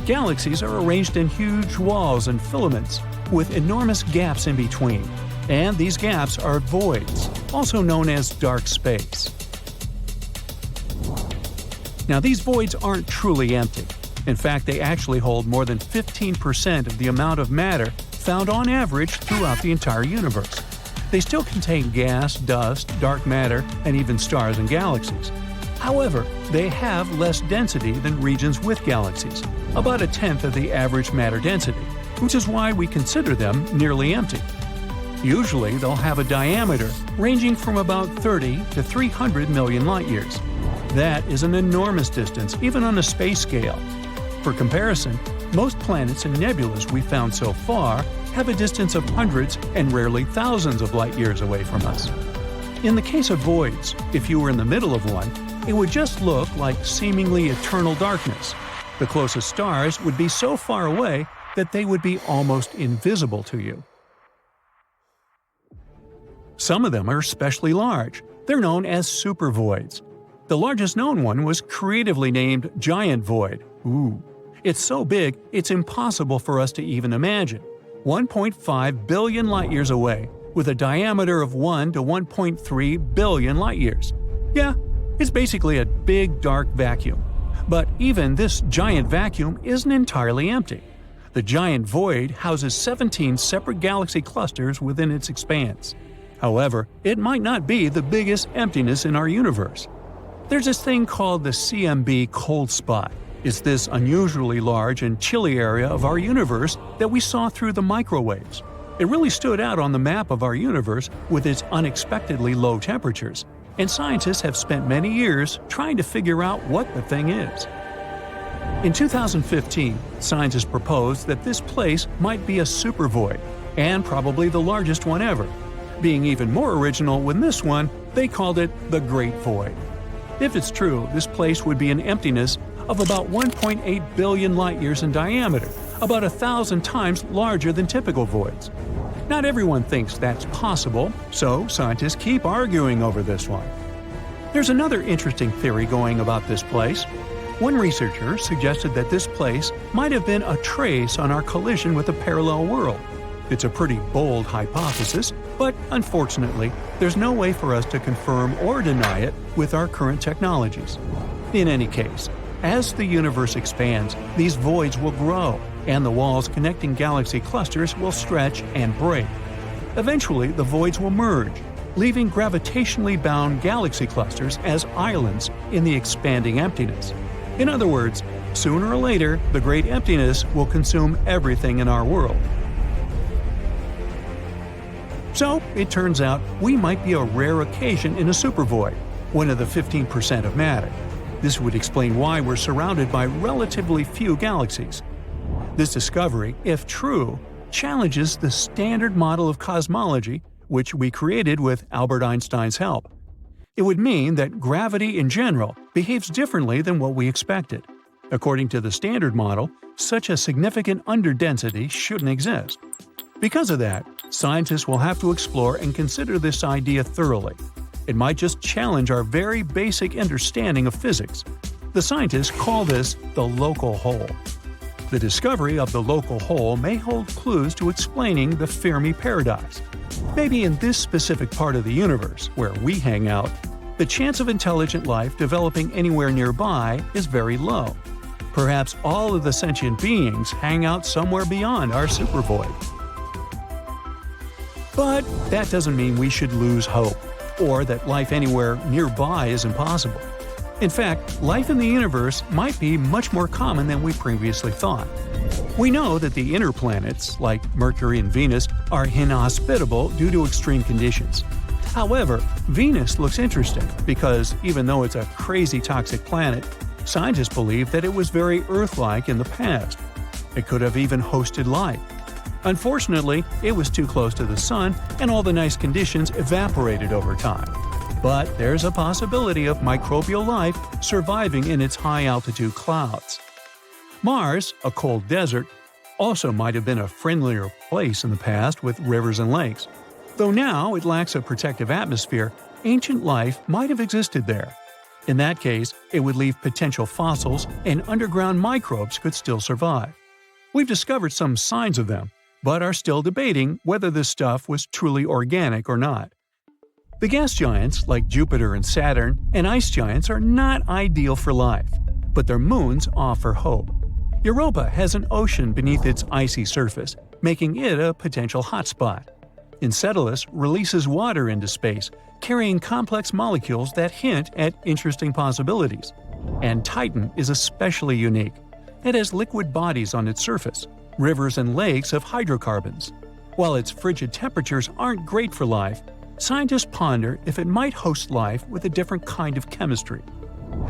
A: Galaxies are arranged in huge walls and filaments, with enormous gaps in between. And these gaps are voids, also known as dark space. Now, these voids aren't truly empty. In fact, they actually hold more than 15% of the amount of matter found on average throughout the entire universe. They still contain gas, dust, dark matter, and even stars and galaxies. However, they have less density than regions with galaxies, about 1/10 of the average matter density, which is why we consider them nearly empty. Usually, they'll have a diameter ranging from about 30 to 300 million light-years. That is an enormous distance, even on a space scale. For comparison, most planets and nebulas we've found so far have a distance of hundreds and rarely thousands of light-years away from us. In the case of voids, if you were in the middle of one, it would just look like seemingly eternal darkness. The closest stars would be so far away that they would be almost invisible to you. Some of them are especially large. They're known as supervoids. The largest known one was creatively named Giant Void. It's so big, it's impossible for us to even imagine. 1.5 billion light-years away, with a diameter of 1 to 1.3 billion light-years. Yeah, it's basically a big dark vacuum. But even this giant vacuum isn't entirely empty. The Giant Void houses 17 separate galaxy clusters within its expanse. However, it might not be the biggest emptiness in our universe. There's this thing called the CMB cold spot. It's this unusually large and chilly area of our universe that we saw through the microwaves. It really stood out on the map of our universe with its unexpectedly low temperatures, and scientists have spent many years trying to figure out what the thing is. In 2015, scientists proposed that this place might be a supervoid, and probably the largest one ever. Being even more original with this one, they called it the Great Void. If it's true, this place would be an emptiness of about 1.8 billion light-years in diameter, about 1,000 times larger than typical voids. Not everyone thinks that's possible, so scientists keep arguing over this one. There's another interesting theory going about this place. One researcher suggested that this place might have been a trace on our collision with a parallel world. It's a pretty bold hypothesis, but unfortunately, there's no way for us to confirm or deny it with our current technologies. In any case, as the universe expands, these voids will grow, and the walls connecting galaxy clusters will stretch and break. Eventually, the voids will merge, leaving gravitationally bound galaxy clusters as islands in the expanding emptiness. In other words, sooner or later, the great emptiness will consume everything in our world. So, it turns out we might be a rare occasion in a supervoid, one of the 15% of matter. This would explain why we're surrounded by relatively few galaxies. This discovery, if true, challenges the standard model of cosmology which we created with Albert Einstein's help. It would mean that gravity in general behaves differently than what we expected. According to the standard model, such a significant underdensity shouldn't exist. Because of that, scientists will have to explore and consider this idea thoroughly. It might just challenge our very basic understanding of physics. The scientists call this the local hole. The discovery of the local hole may hold clues to explaining the Fermi Paradox. Maybe in this specific part of the universe, where we hang out, the chance of intelligent life developing anywhere nearby is very low. Perhaps all of the sentient beings hang out somewhere beyond our supervoid. But that doesn't mean we should lose hope, or that life anywhere nearby is impossible. In fact, life in the universe might be much more common than we previously thought. We know that the inner planets, like Mercury and Venus, are inhospitable due to extreme conditions. However, Venus looks interesting because even though it's a crazy toxic planet, scientists believe that it was very Earth-like in the past. It could have even hosted life. Unfortunately, it was too close to the Sun and all the nice conditions evaporated over time. But there's a possibility of microbial life surviving in its high-altitude clouds. Mars, a cold desert, also might have been a friendlier place in the past with rivers and lakes. Though now it lacks a protective atmosphere, ancient life might have existed there. In that case, it would leave potential fossils and underground microbes could still survive. We've discovered some signs of them, but are still debating whether this stuff was truly organic or not. The gas giants, like Jupiter and Saturn, and ice giants are not ideal for life, but their moons offer hope. Europa has an ocean beneath its icy surface, making it a potential hotspot. Enceladus releases water into space, carrying complex molecules that hint at interesting possibilities. And Titan is especially unique. It has liquid bodies on its surface. Rivers and lakes have hydrocarbons. While its frigid temperatures aren't great for life, scientists ponder if it might host life with a different kind of chemistry.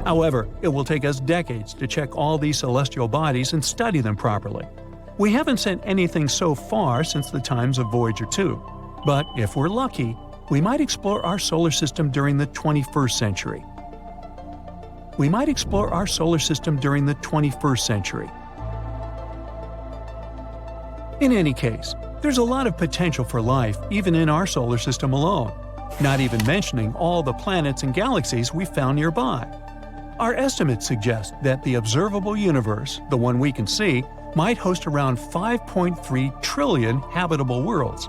A: However, it will take us decades to check all these celestial bodies and study them properly. We haven't sent anything so far since the times of Voyager 2, but if we're lucky, we might explore our solar system during the 21st century. In any case, there's a lot of potential for life even in our solar system alone, not even mentioning all the planets and galaxies we found nearby. Our estimates suggest that the observable universe, the one we can see, might host around 5.3 trillion habitable worlds.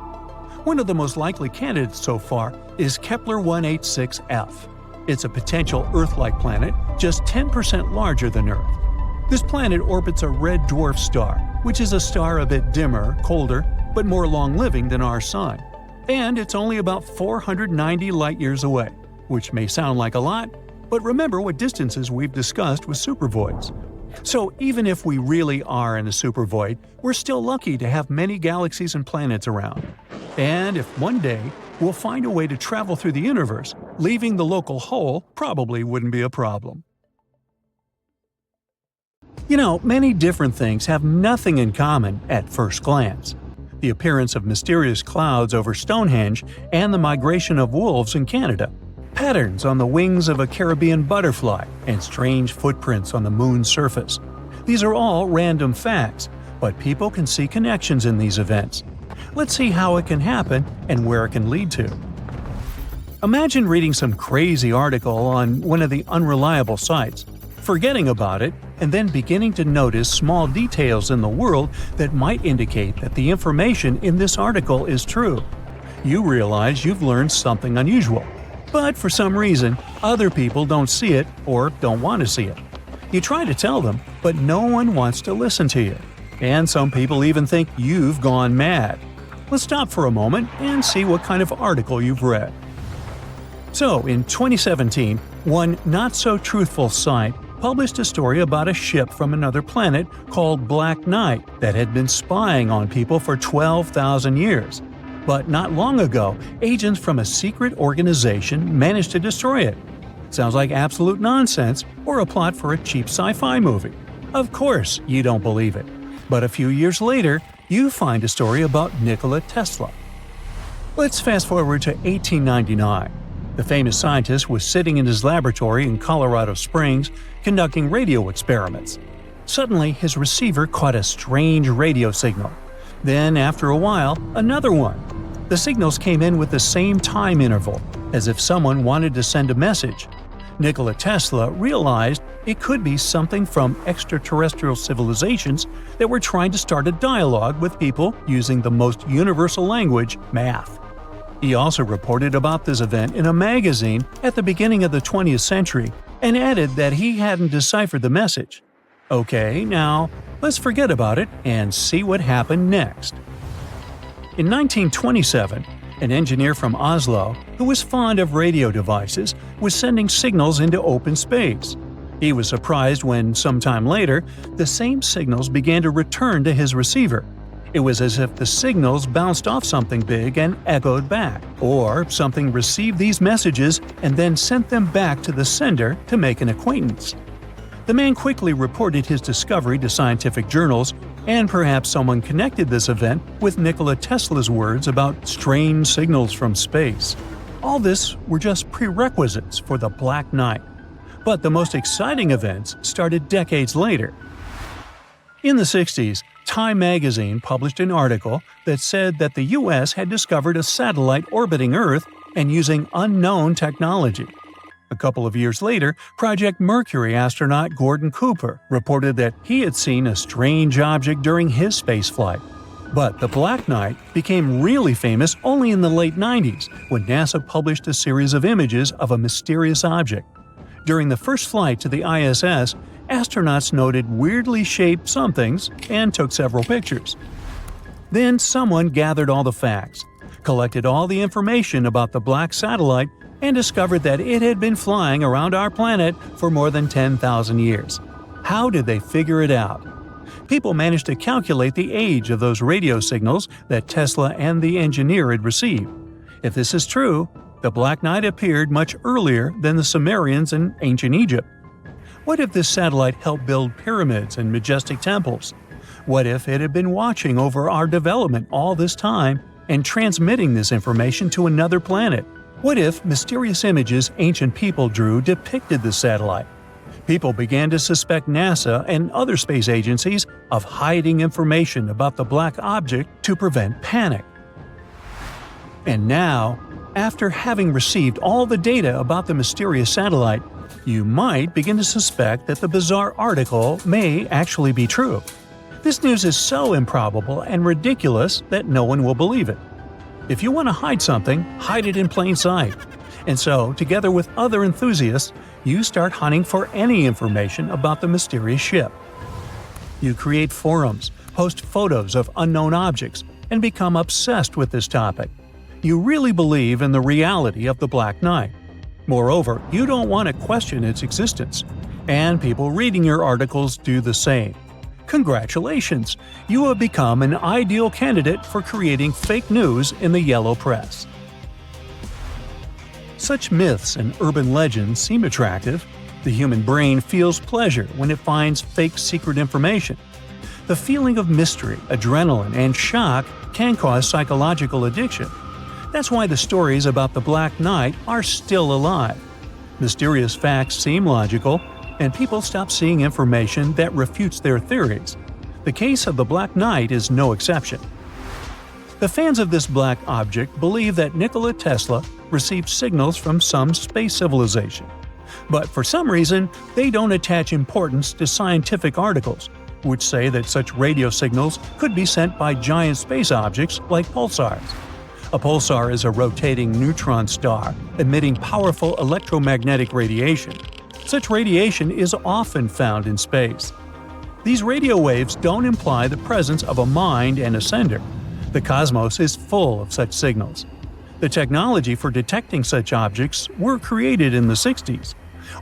A: One of the most likely candidates so far is Kepler 186f. It's a potential Earth-like planet, just 10% larger than Earth. This planet orbits a red dwarf star, which is a star a bit dimmer, colder, but more long-living than our Sun. And it's only about 490 light-years away, which may sound like a lot, but remember what distances we've discussed with supervoids. So even if we really are in a supervoid, we're still lucky to have many galaxies and planets around. And if one day we'll find a way to travel through the universe, leaving the local hole probably wouldn't be a problem. You know, many different things have nothing in common at first glance. The appearance of mysterious clouds over Stonehenge and the migration of wolves in Canada, patterns on the wings of a Caribbean butterfly, and strange footprints on the moon's surface. These are all random facts, but people can see connections in these events. Let's see how it can happen and where it can lead to. Imagine reading some crazy article on one of the unreliable sites. forgetting about it, and then beginning to notice small details in the world that might indicate that the information in this article is true. You realize you've learned something unusual, but for some reason, other people don't see it or don't want to see it. You try to tell them, but no one wants to listen to you. And some people even think you've gone mad. Let's stop for a moment and see what kind of article you've read. So, in 2017, one not-so-truthful site published a story about a ship from another planet called Black Knight that had been spying on people for 12,000 years. But not long ago, agents from a secret organization managed to destroy it. Sounds like absolute nonsense or a plot for a cheap sci-fi movie. Of course, you don't believe it. But a few years later, you find a story about Nikola Tesla. Let's fast forward to 1899. The famous scientist was sitting in his laboratory in Colorado Springs conducting radio experiments. Suddenly, his receiver caught a strange radio signal. Then, after a while, another one. The signals came in with the same time interval, as if someone wanted to send a message. Nikola Tesla realized it could be something from extraterrestrial civilizations that were trying to start a dialogue with people using the most universal language, math. He also reported about this event in a magazine at the beginning of the 20th century and added that he hadn't deciphered the message. Okay, now let's forget about it and see what happened next. In 1927, an engineer from Oslo, who was fond of radio devices, was sending signals into open space. He was surprised when, sometime later, the same signals began to return to his receiver. It was as if the signals bounced off something big and echoed back, or something received these messages and then sent them back to the sender to make an acquaintance. The man quickly reported his discovery to scientific journals, and perhaps someone connected this event with Nikola Tesla's words about strange signals from space. All this were just prerequisites for the Black Knight. But the most exciting events started decades later. In the 60s, Time magazine published an article that said that the US had discovered a satellite orbiting Earth and using unknown technology. A couple of years later, Project Mercury astronaut Gordon Cooper reported that he had seen a strange object during his spaceflight. But the Black Knight became really famous only in the late 90s, when NASA published a series of images of a mysterious object. During the first flight to the ISS, astronauts noted weirdly shaped somethings and took several pictures. Then someone gathered all the facts, collected all the information about the black satellite, and discovered that it had been flying around our planet for more than 10,000 years. How did they figure it out? People managed to calculate the age of those radio signals that Tesla and the engineer had received. If this is true, the Black Knight appeared much earlier than the Sumerians in ancient Egypt. What if this satellite helped build pyramids and majestic temples? What if it had been watching over our development all this time and transmitting this information to another planet? What if mysterious images ancient people drew depicted the satellite? People began to suspect NASA and other space agencies of hiding information about the black object to prevent panic. And now, after having received all the data about the mysterious satellite, you might begin to suspect that the bizarre article may actually be true. This news is so improbable and ridiculous that no one will believe it. If you want to hide something, hide it in plain sight. And so, together with other enthusiasts, you start hunting for any information about the mysterious ship. You create forums, post photos of unknown objects, and become obsessed with this topic. You really believe in the reality of the Black Knight. Moreover, you don't want to question its existence. And people reading your articles do the same. Congratulations! You have become an ideal candidate for creating fake news in the yellow press. Such myths and urban legends seem attractive. The human brain feels pleasure when it finds fake secret information. The feeling of mystery, adrenaline, and shock can cause psychological addiction. That's why the stories about the Black Knight are still alive. Mysterious facts seem logical, and people stop seeing information that refutes their theories. The case of the Black Knight is no exception. The fans of this black object believe that Nikola Tesla received signals from some space civilization. But for some reason, they don't attach importance to scientific articles, which say that such radio signals could be sent by giant space objects like pulsars. A pulsar is a rotating neutron star emitting powerful electromagnetic radiation. Such radiation is often found in space. These radio waves don't imply the presence of a mind and a sender. The cosmos is full of such signals. The technology for detecting such objects were created in the 60s.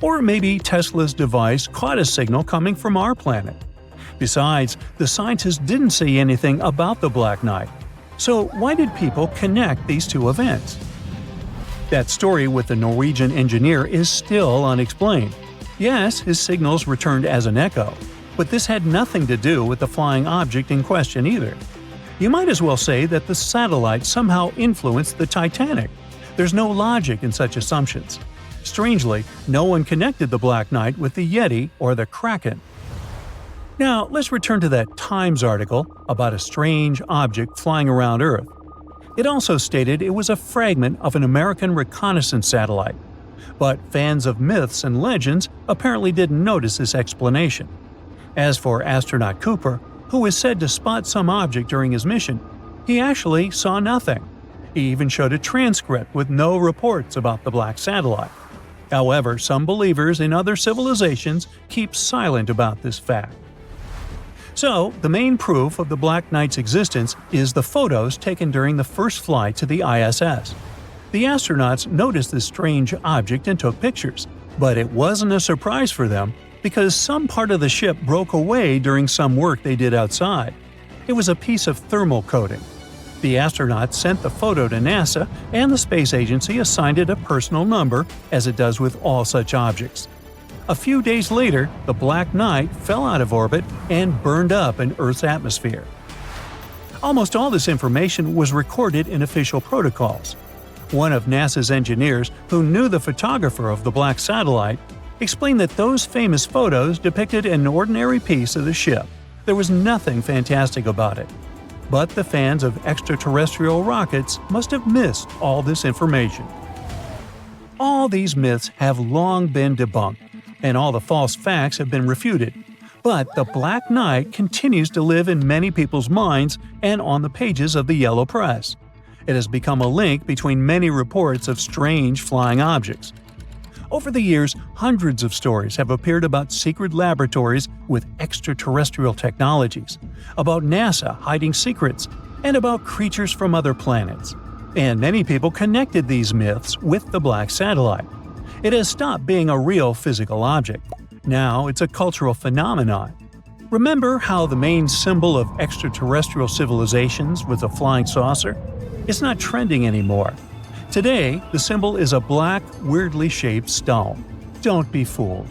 A: Or maybe Tesla's device caught a signal coming from our planet. Besides, the scientists didn't say anything about the Black Knight. So why did people connect these two events? That story with the Norwegian engineer is still unexplained. Yes, his signals returned as an echo, but this had nothing to do with the flying object in question either. You might as well say that the satellite somehow influenced the Titanic. There's no logic in such assumptions. Strangely, no one connected the Black Knight with the Yeti or the Kraken. Now, let's return to that Times article about a strange object flying around Earth. It also stated it was a fragment of an American reconnaissance satellite. But fans of myths and legends apparently didn't notice this explanation. As for astronaut Cooper, who is said to spot some object during his mission, he actually saw nothing. He even showed a transcript with no reports about the black satellite. However, some believers in other civilizations keep silent about this fact. So, the main proof of the Black Knight's existence is the photos taken during the first flight to the ISS. The astronauts noticed this strange object and took pictures, but it wasn't a surprise for them because some part of the ship broke away during some work they did outside. It was a piece of thermal coating. The astronauts sent the photo to NASA, and the space agency assigned it a personal number, as it does with all such objects. A few days later, the Black Knight fell out of orbit and burned up in Earth's atmosphere. Almost all this information was recorded in official protocols. One of NASA's engineers, who knew the photographer of the black satellite, explained that those famous photos depicted an ordinary piece of the ship. There was nothing fantastic about it. But the fans of extraterrestrial rockets must have missed all this information. All these myths have long been debunked, and all the false facts have been refuted. But the Black Knight continues to live in many people's minds and on the pages of the Yellow Press. It has become a link between many reports of strange flying objects. Over the years, hundreds of stories have appeared about secret laboratories with extraterrestrial technologies, about NASA hiding secrets, and about creatures from other planets. And many people connected these myths with the black satellite. It has stopped being a real physical object. Now it's a cultural phenomenon. Remember how the main symbol of extraterrestrial civilizations was a flying saucer? It's not trending anymore. Today, the symbol is a black, weirdly shaped stone. Don't be fooled.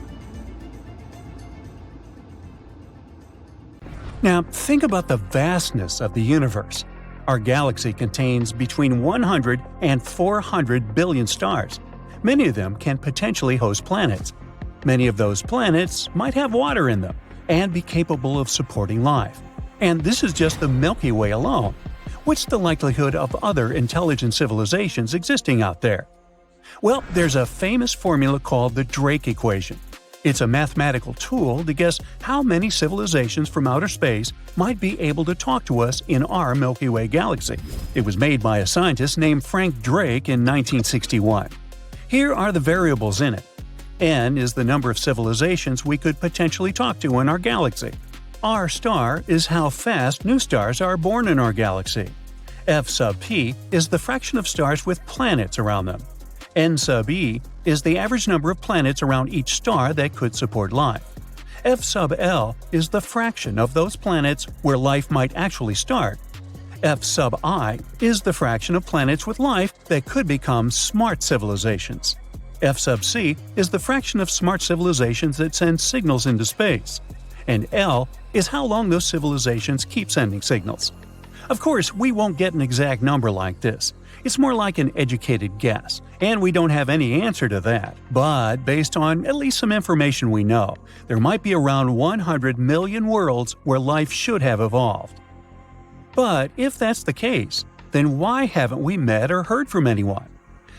A: Now, think about the vastness of the universe. Our galaxy contains between 100 and 400 billion stars. Many of them can potentially host planets. Many of those planets might have water in them and be capable of supporting life. And this is just the Milky Way alone. What's the likelihood of other intelligent civilizations existing out there? Well, there's a famous formula called the Drake equation. It's a mathematical tool to guess how many civilizations from outer space might be able to talk to us in our Milky Way galaxy. It was made by a scientist named Frank Drake in 1961. Here are the variables in it. N is the number of civilizations we could potentially talk to in our galaxy. R star is how fast new stars are born in our galaxy. F sub p is the fraction of stars with planets around them. N sub e is the average number of planets around each star that could support life. F sub L is the fraction of those planets where life might actually start. F sub I is the fraction of planets with life that could become smart civilizations. F sub c is the fraction of smart civilizations that send signals into space. And L is how long those civilizations keep sending signals. Of course, we won't get an exact number like this. It's more like an educated guess, and we don't have any answer to that. But based on at least some information we know, there might be around 100 million worlds where life should have evolved. But if that's the case, then why haven't we met or heard from anyone?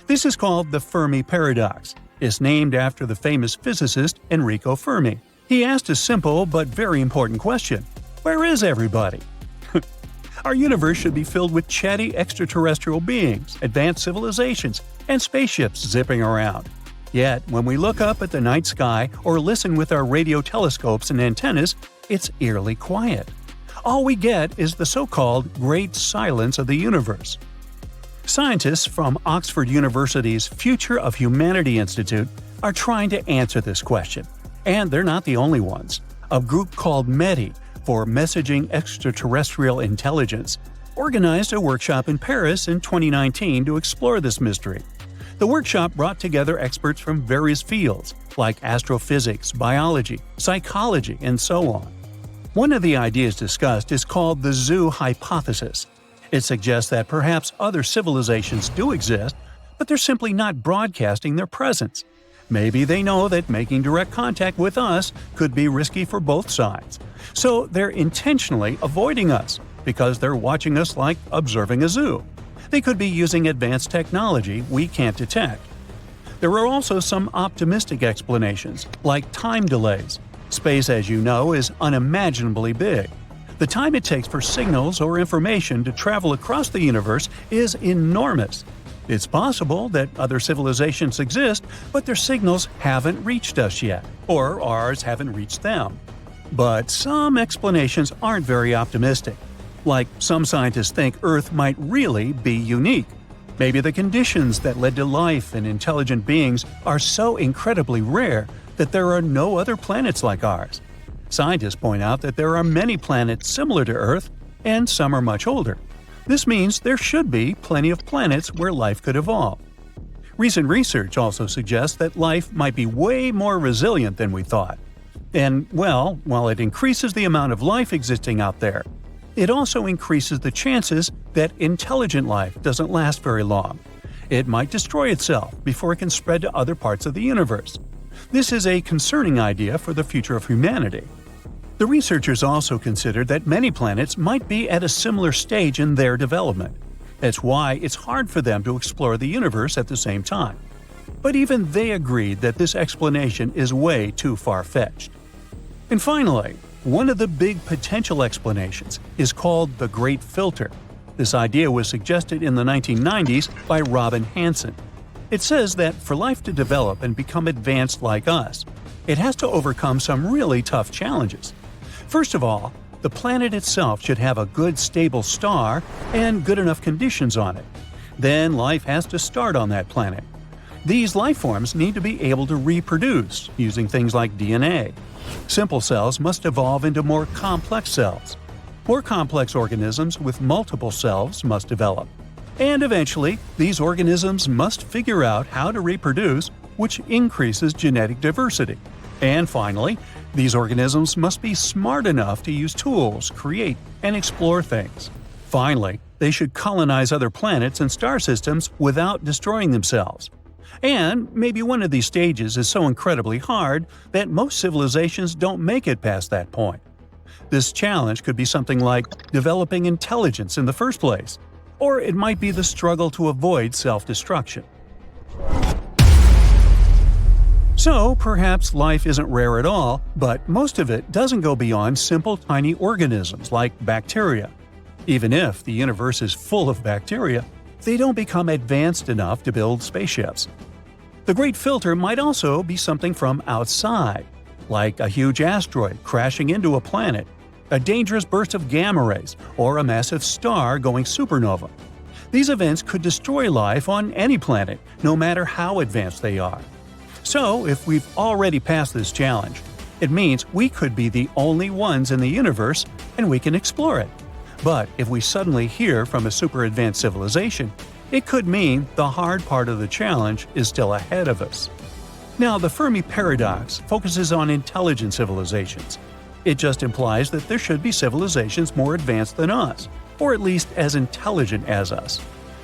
A: This is called the Fermi Paradox. It's named after the famous physicist Enrico Fermi. He asked a simple but very important question: where is everybody? Our universe should be filled with chatty extraterrestrial beings, advanced civilizations, and spaceships zipping around. Yet, when we look up at the night sky or listen with our radio telescopes and antennas, it's eerily quiet. All we get is the so-called Great Silence of the universe. Scientists from Oxford University's Future of Humanity Institute are trying to answer this question. And they're not the only ones. A group called METI, for Messaging Extraterrestrial Intelligence, organized a workshop in Paris in 2019 to explore this mystery. The workshop brought together experts from various fields, like astrophysics, biology, psychology, and so on. One of the ideas discussed is called the zoo hypothesis. It suggests that perhaps other civilizations do exist, but they're simply not broadcasting their presence. Maybe they know that making direct contact with us could be risky for both sides. So they're intentionally avoiding us, because they're watching us like observing a zoo. They could be using advanced technology we can't detect. There are also some optimistic explanations, like time delays. Space, as you know, is unimaginably big. The time it takes for signals or information to travel across the universe is enormous. It's possible that other civilizations exist, but their signals haven't reached us yet, or ours haven't reached them. But some explanations aren't very optimistic. Like, some scientists think Earth might really be unique. Maybe the conditions that led to life and intelligent beings are so incredibly rare that there are no other planets like ours. Scientists point out that there are many planets similar to Earth, and some are much older. This means there should be plenty of planets where life could evolve. Recent research also suggests that life might be way more resilient than we thought. And, well, while it increases the amount of life existing out there, it also increases the chances that intelligent life doesn't last very long. It might destroy itself before it can spread to other parts of the universe. This is a concerning idea for the future of humanity. The researchers also considered that many planets might be at a similar stage in their development. That's why it's hard for them to explore the universe at the same time. But even they agreed that this explanation is way too far-fetched. And finally, one of the big potential explanations is called the Great Filter. This idea was suggested in the 1990s by Robin Hanson. It says that for life to develop and become advanced like us, it has to overcome some really tough challenges. First of all, the planet itself should have a good stable star and good enough conditions on it. Then life has to start on that planet. These life forms need to be able to reproduce using things like DNA. Simple cells must evolve into more complex cells. More complex organisms with multiple cells must develop. And eventually, these organisms must figure out how to reproduce, which increases genetic diversity. And finally, these organisms must be smart enough to use tools, create, and explore things. Finally, they should colonize other planets and star systems without destroying themselves. And maybe one of these stages is so incredibly hard that most civilizations don't make it past that point. This challenge could be something like developing intelligence in the first place, or it might be the struggle to avoid self-destruction. So, perhaps life isn't rare at all, but most of it doesn't go beyond simple tiny organisms like bacteria. Even if the universe is full of bacteria, they don't become advanced enough to build spaceships. The Great Filter might also be something from outside, like a huge asteroid crashing into a planet, a dangerous burst of gamma rays, or a massive star going supernova. These events could destroy life on any planet, no matter how advanced they are. So, if we've already passed this challenge, it means we could be the only ones in the universe and we can explore it. But if we suddenly hear from a super advanced civilization, it could mean the hard part of the challenge is still ahead of us. Now, the Fermi Paradox focuses on intelligent civilizations. It just implies that there should be civilizations more advanced than us, or at least as intelligent as us.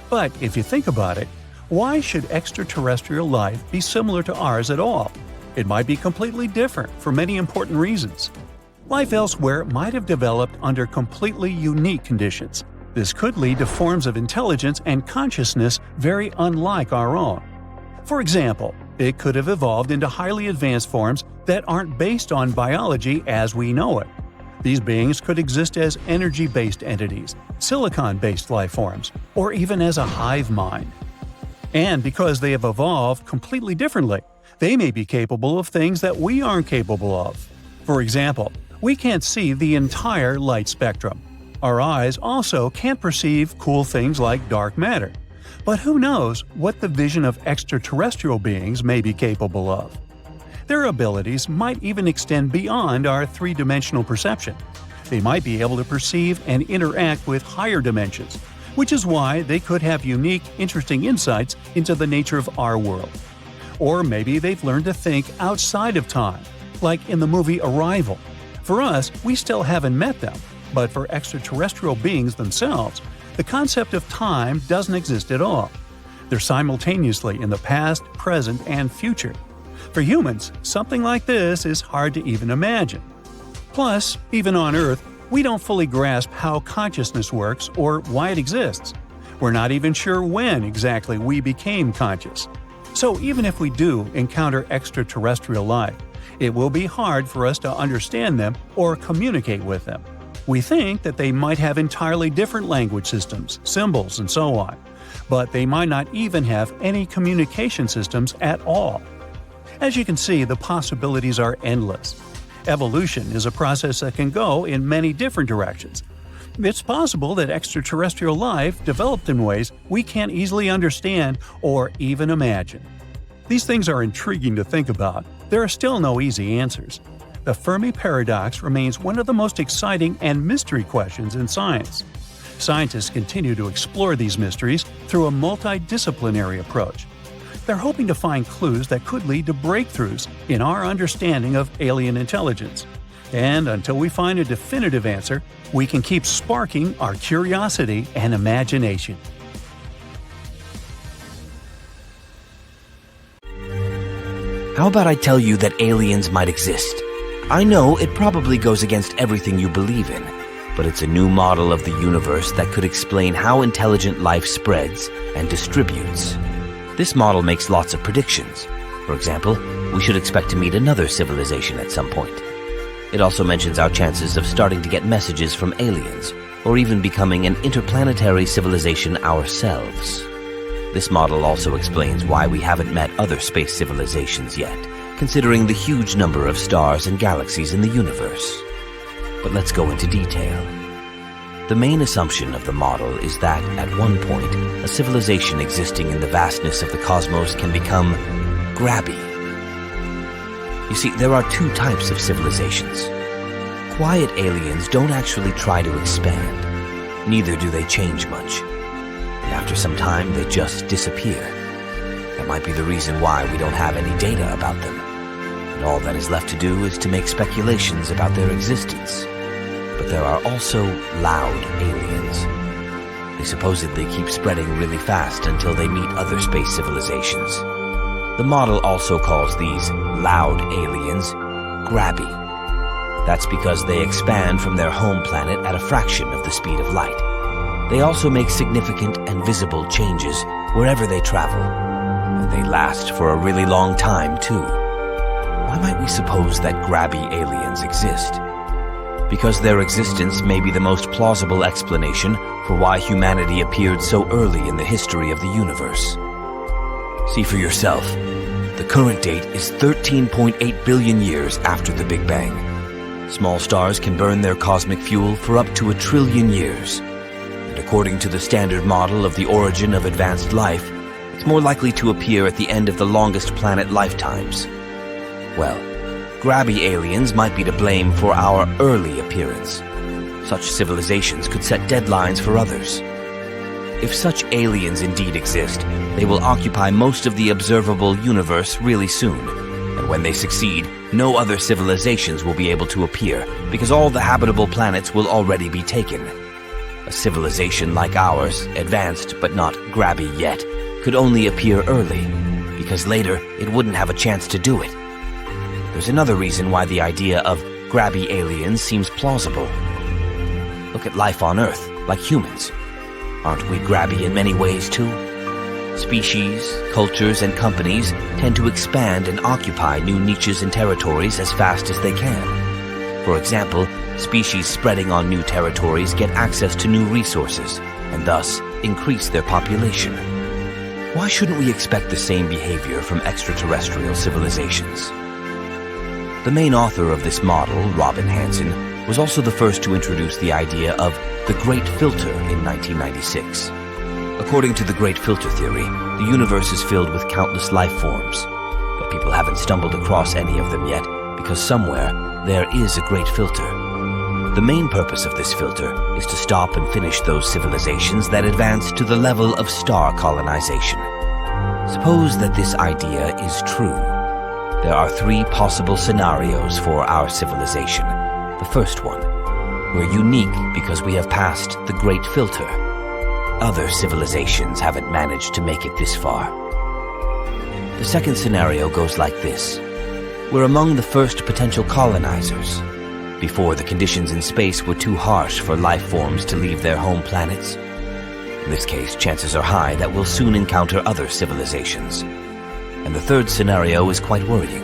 A: But if you think about it, why should extraterrestrial life be similar to ours at all? It might be completely different for many important reasons. Life elsewhere might have developed under completely unique conditions. This could lead to forms of intelligence and consciousness very unlike our own. For example, it could have evolved into highly advanced forms that aren't based on biology as we know it. These beings could exist as energy-based entities, silicon-based life forms, or even as a hive mind. And because they have evolved completely differently, they may be capable of things that we aren't capable of. For example, we can't see the entire light spectrum. Our eyes also can't perceive cool things like dark matter. But who knows what the vision of extraterrestrial beings may be capable of? Their abilities might even extend beyond our three-dimensional perception. They might be able to perceive and interact with higher dimensions, which is why they could have unique, interesting insights into the nature of our world. Or maybe they've learned to think outside of time, like in the movie Arrival. For us, we still haven't met them, but for extraterrestrial beings themselves, the concept of time doesn't exist at all. They're simultaneously in the past, present, and future. For humans, something like this is hard to even imagine. Plus, even on Earth, we don't fully grasp how consciousness works or why it exists. We're not even sure when exactly we became conscious. So even if we do encounter extraterrestrial life, it will be hard for us to understand them or communicate with them. We think that they might have entirely different language systems, symbols, and so on, but they might not even have any communication systems at all. As you can see, the possibilities are endless. Evolution is a process that can go in many different directions. It's possible that extraterrestrial life developed in ways we can't easily understand or even imagine. These things are intriguing to think about. There are still no easy answers. The Fermi Paradox remains one of the most exciting and mystery questions in science. Scientists continue to explore these mysteries through a multidisciplinary approach. They're hoping to find clues that could lead to breakthroughs in our understanding of alien intelligence. And until we find a definitive answer, we can keep sparking our curiosity and imagination.
D: How about I tell you that aliens might exist? I know it probably goes against everything you believe in, but it's a new model of the universe that could explain how intelligent life spreads and distributes. This model makes lots of predictions. For example, we should expect to meet another civilization at some point. It also mentions our chances of starting to get messages from aliens, or even becoming an interplanetary civilization ourselves. This model also explains why we haven't met other space civilizations yet, considering the huge number of stars and galaxies in the universe. But let's go into detail. The main assumption of the model is that, at one point, a civilization existing in the vastness of the cosmos can become grabby. You see, there are two types of civilizations. Quiet aliens don't actually try to expand. Neither do they change much. And after some time, they just disappear. That might be the reason why we don't have any data about them. And all that is left to do is to make speculations about their existence. But there are also loud aliens. They supposedly keep spreading really fast until they meet other space civilizations. The model also calls these loud aliens grabby. That's because they expand from their home planet at a fraction of the speed of light. They also make significant and visible changes wherever they travel. And they last for a really long time, too. Why might we suppose that grabby aliens exist? Because their existence may be the most plausible explanation for why humanity appeared so early in the history of the universe. See for yourself. The current date is 13.8 billion years after the Big Bang. Small stars can burn their cosmic fuel for up to 1 trillion years. And according to the standard model of the origin of advanced life, it's more likely to appear at the end of the longest planet lifetimes. Well, grabby aliens might be to blame for our early appearance. Such civilizations could set deadlines for others. If such aliens indeed exist, they will occupy most of the observable universe really soon. And when they succeed, no other civilizations will be able to appear, because all the habitable planets will already be taken. A civilization like ours, advanced but not grabby yet, could only appear early, because later it wouldn't have a chance to do it. There's another reason why the idea of grabby aliens seems plausible. Look at life on Earth, like humans. Aren't we grabby in many ways too? Species, cultures, and companies tend to expand and occupy new niches and territories as fast as they can. For example, species spreading on new territories get access to new resources, and thus increase their population. Why shouldn't we expect the same behavior from extraterrestrial civilizations? The main author of this model, Robin Hanson, was also the first to introduce the idea of the Great Filter in 1996. According to the Great Filter theory, the universe is filled with countless life forms, but people haven't stumbled across any of them yet because somewhere there is a Great Filter. The main purpose of this filter is to stop and finish those civilizations that advance to the level of star colonization. Suppose that this idea is true. There are 3 possible scenarios for our civilization. The first one, we're unique because we have passed the Great Filter. Other civilizations haven't managed to make it this far. The second scenario goes like this. We're among the first potential colonizers, before the conditions in space were too harsh for life forms to leave their home planets. In this case, chances are high that we'll soon encounter other civilizations. And the third scenario is quite worrying.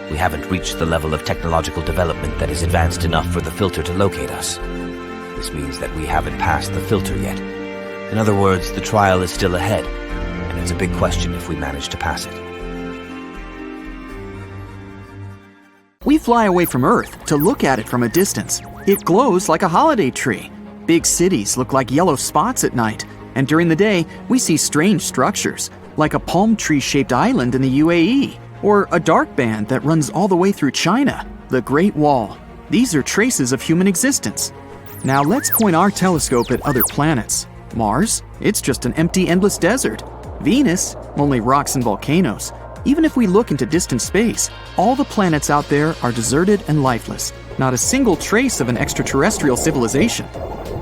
D: We haven't reached the level of technological development that is advanced enough for the filter to locate us. This means that we haven't passed the filter yet. In other words, the trial is still ahead, and it's a big question if we manage to pass it.
E: We fly away from Earth to look at it from a distance. It glows like a holiday tree. Big cities look like yellow spots at night, and during the day, we see strange structures, like a palm tree-shaped island in the UAE, or a dark band that runs all the way through China, the Great Wall. These are traces of human existence. Now let's point our telescope at other planets. Mars, it's just an empty, endless desert. Venus, only rocks and volcanoes. Even if we look into distant space, all the planets out there are deserted and lifeless. Not a single trace of an extraterrestrial civilization.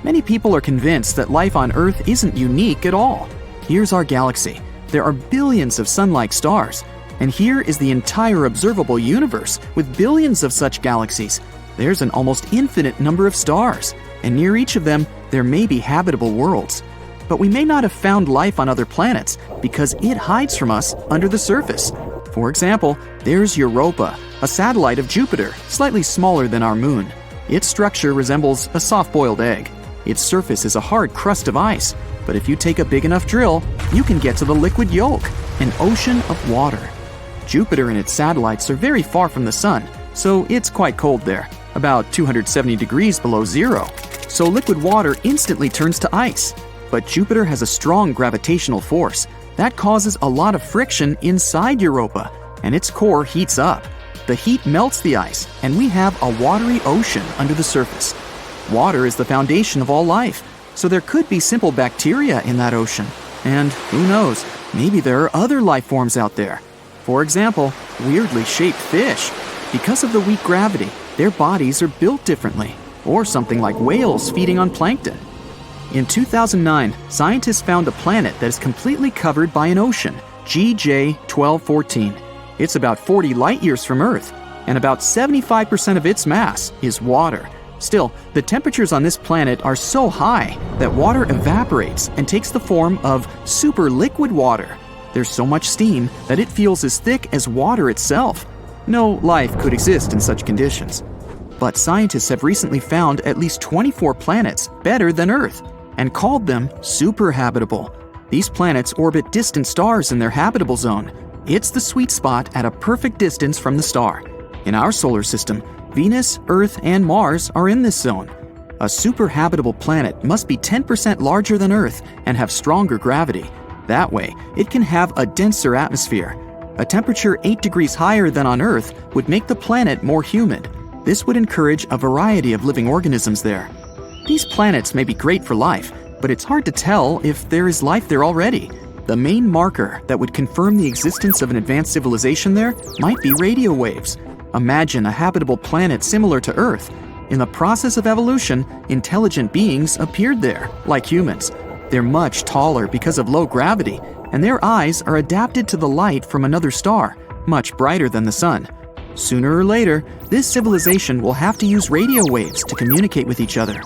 E: Many people are convinced that life on Earth isn't unique at all. Here's our galaxy. There are billions of sun-like stars. And here is the entire observable universe with billions of such galaxies. There's an almost infinite number of stars, and near each of them, there may be habitable worlds. But we may not have found life on other planets because it hides from us under the surface. For example, there's Europa, a satellite of Jupiter, slightly smaller than our moon. Its structure resembles a soft-boiled egg. Its surface is a hard crust of ice, but if you take a big enough drill, you can get to the liquid yolk, an ocean of water. Jupiter and its satellites are very far from the sun, so it's quite cold there, about 270 degrees below zero. So liquid water instantly turns to ice. But Jupiter has a strong gravitational force that causes a lot of friction inside Europa, and its core heats up. The heat melts the ice, and we have a watery ocean under the surface. Water is the foundation of all life, so there could be simple bacteria in that ocean. And who knows, maybe there are other life forms out there. For example, weirdly shaped fish. Because of the weak gravity, their bodies are built differently, or something like whales feeding on plankton. In 2009, scientists found a planet that is completely covered by an ocean, GJ 1214. It's about 40 light-years from Earth, and about 75% of its mass is water. Still, the temperatures on this planet are so high that water evaporates and takes the form of super liquid water. There's so much steam that it feels as thick as water itself. No life could exist in such conditions. But scientists have recently found at least 24 planets better than Earth, and called them super habitable. These planets orbit distant stars in their habitable zone. It's the sweet spot at a perfect distance from the star. In our solar system, Venus, Earth, and Mars are in this zone. A super habitable planet must be 10% larger than Earth and have stronger gravity. That way, it can have a denser atmosphere. A temperature 8 degrees higher than on Earth would make the planet more humid. This would encourage a variety of living organisms there. These planets may be great for life, but it's hard to tell if there is life there already. The main marker that would confirm the existence of an advanced civilization there might be radio waves. Imagine a habitable planet similar to Earth. In the process of evolution, intelligent beings appeared there, like humans. They're much taller because of low gravity, and their eyes are adapted to the light from another star, much brighter than the sun. Sooner or later, this civilization will have to use radio waves to communicate with each other.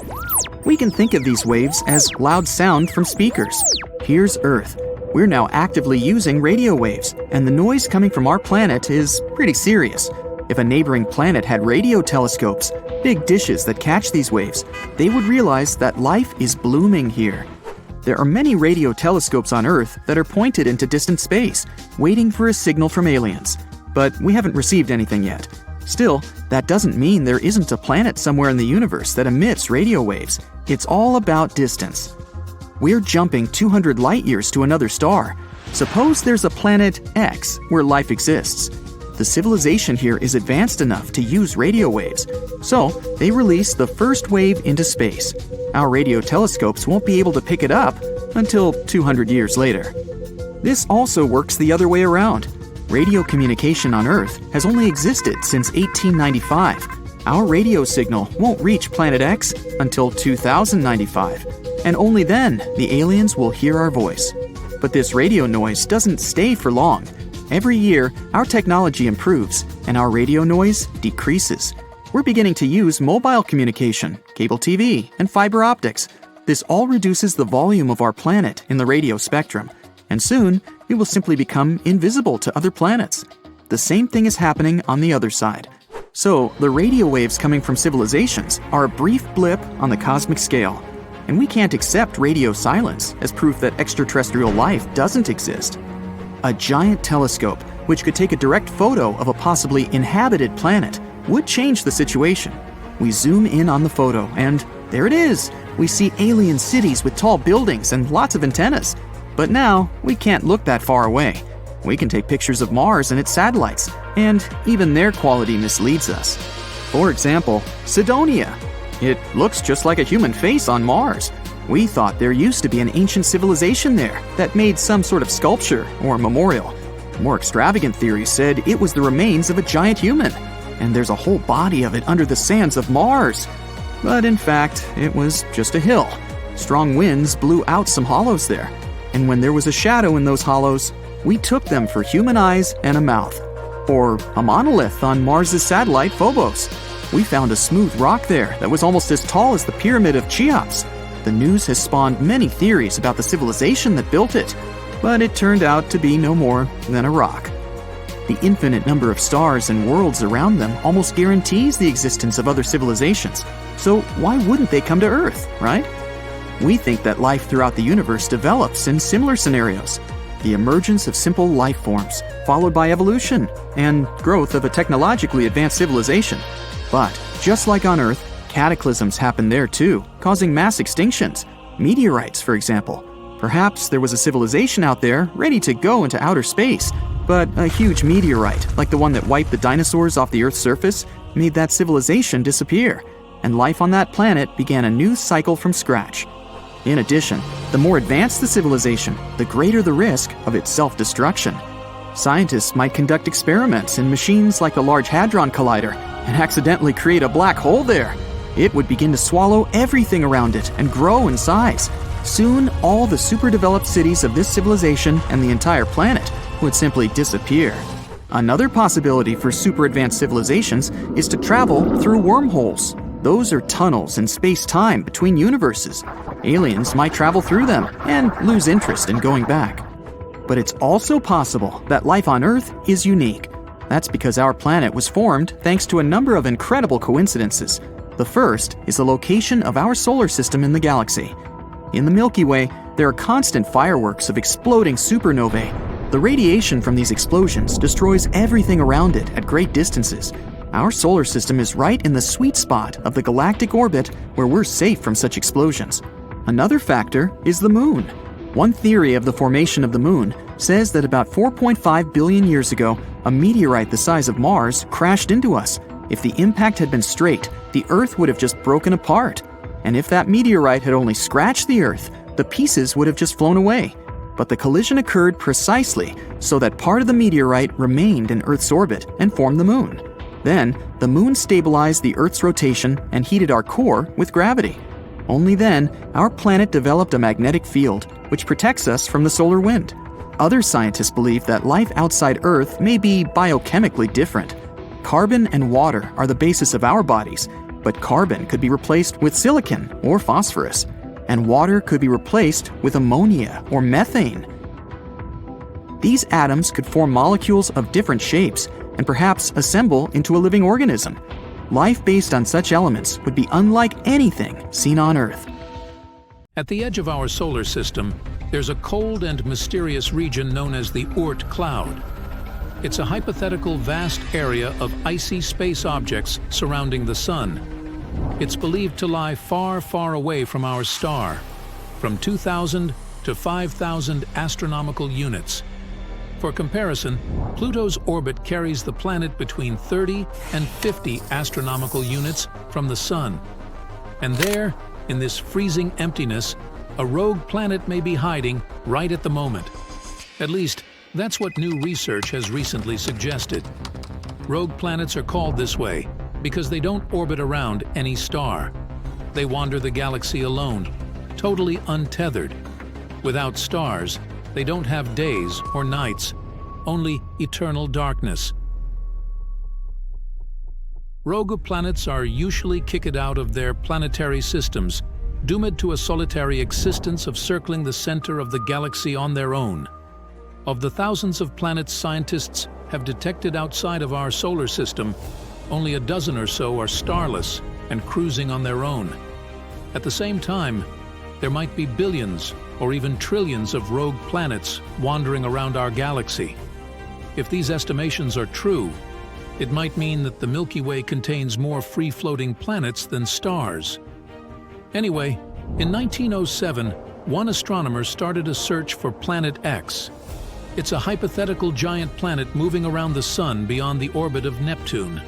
E: We can think of these waves as loud sound from speakers. Here's Earth. We're now actively using radio waves, and the noise coming from our planet is pretty serious. If a neighboring planet had radio telescopes, big dishes that catch these waves, they would realize that life is blooming here. There are many radio telescopes on Earth that are pointed into distant space, waiting for a signal from aliens. But we haven't received anything yet. Still, that doesn't mean there isn't a planet somewhere in the universe that emits radio waves. It's all about distance. We're jumping 200 light years to another star. Suppose there's a planet X where life exists. The civilization here is advanced enough to use radio waves, so they release the first wave into space. Our radio telescopes won't be able to pick it up until 200 years later. This also works the other way around. Radio communication on Earth has only existed since 1895. Our radio signal won't reach Planet X until 2095, and only then the aliens will hear our voice. But this radio noise doesn't stay for long. Every year, our technology improves, and our radio noise decreases. We're beginning to use mobile communication, cable TV, and fiber optics. This all reduces the volume of our planet in the radio spectrum, and soon it will simply become invisible to other planets. The same thing is happening on the other side. So, the radio waves coming from civilizations are a brief blip on the cosmic scale, and we can't accept radio silence as proof that extraterrestrial life doesn't exist. A giant telescope, which could take a direct photo of a possibly inhabited planet, would change the situation. We zoom in on the photo, and there it is! We see alien cities with tall buildings and lots of antennas. But now, we can't look that far away. We can take pictures of Mars and its satellites, and even their quality misleads us. For example, Cydonia. It looks just like a human face on Mars. We thought there used to be an ancient civilization there that made some sort of sculpture or memorial. More extravagant theories said it was the remains of a giant human, and there's a whole body of it under the sands of Mars. But in fact, it was just a hill. Strong winds blew out some hollows there, and when there was a shadow in those hollows, we took them for human eyes and a mouth. Or a monolith on Mars' satellite Phobos. We found a smooth rock there that was almost as tall as the pyramid of Cheops. The news has spawned many theories about the civilization that built it, but it turned out to be no more than a rock. The infinite number of stars and worlds around them almost guarantees the existence of other civilizations, so why wouldn't they come to Earth, right? We think that life throughout the universe develops in similar scenarios. The emergence of simple life forms, followed by evolution and growth of a technologically advanced civilization. But, just like on Earth, cataclysms happen there too, causing mass extinctions. Meteorites, for example. Perhaps there was a civilization out there ready to go into outer space, but a huge meteorite, like the one that wiped the dinosaurs off the Earth's surface, made that civilization disappear, and life on that planet began a new cycle from scratch. In addition, the more advanced the civilization, the greater the risk of its self-destruction. Scientists might conduct experiments in machines like the Large Hadron Collider and accidentally create a black hole there. It would begin to swallow everything around it and grow in size. Soon, all the super-developed cities of this civilization and the entire planet would simply disappear. Another possibility for super-advanced civilizations is to travel through wormholes. Those are tunnels in space-time between universes. Aliens might travel through them and lose interest in going back. But it's also possible that life on Earth is unique. That's because our planet was formed thanks to a number of incredible coincidences. The first is the location of our solar system in the galaxy. In the Milky Way, there are constant fireworks of exploding supernovae. The radiation from these explosions destroys everything around it at great distances. Our solar system is right in the sweet spot of the galactic orbit where we're safe from such explosions. Another factor is the moon. One theory of the formation of the moon says that about 4.5 billion years ago, a meteorite the size of Mars crashed into us. If the impact had been straight, the Earth would have just broken apart. And if that meteorite had only scratched the Earth, the pieces would have just flown away. But the collision occurred precisely so that part of the meteorite remained in Earth's orbit and formed the moon. Then, the moon stabilized the Earth's rotation and heated our core with gravity. Only then, our planet developed a magnetic field, which protects us from the solar wind. Other scientists believe that life outside Earth may be biochemically different. Carbon and water are the basis of our bodies, but carbon could be replaced with silicon or phosphorus, and water could be replaced with ammonia or methane. These atoms could form molecules of different shapes and perhaps assemble into a living organism. Life based on such elements would be unlike anything seen on Earth.
F: At the edge of our solar system, there's a cold and mysterious region known as the Oort cloud. It's a hypothetical vast area of icy space objects surrounding the Sun. It's believed to lie far, far away from our star, from 2,000 to 5,000 astronomical units. For comparison, Pluto's orbit carries the planet between 30 and 50 astronomical units from the Sun. And there, in this freezing emptiness, a rogue planet may be hiding right at the moment. At least, that's what new research has recently suggested. Rogue planets are called this way because they don't orbit around any star. They wander the galaxy alone, totally untethered. Without stars, they don't have days or nights, only eternal darkness. Rogue planets are usually kicked out of their planetary systems, doomed to a solitary existence of circling the center of the galaxy on their own. Of the thousands of planets scientists have detected outside of our solar system, only a dozen or so are starless and cruising on their own. At the same time, there might be billions or even trillions of rogue planets wandering around our galaxy. If these estimations are true, it might mean that the Milky Way contains more free-floating planets than stars. Anyway, in 1907, one astronomer started a search for Planet X. It's a hypothetical giant planet moving around the Sun beyond the orbit of Neptune.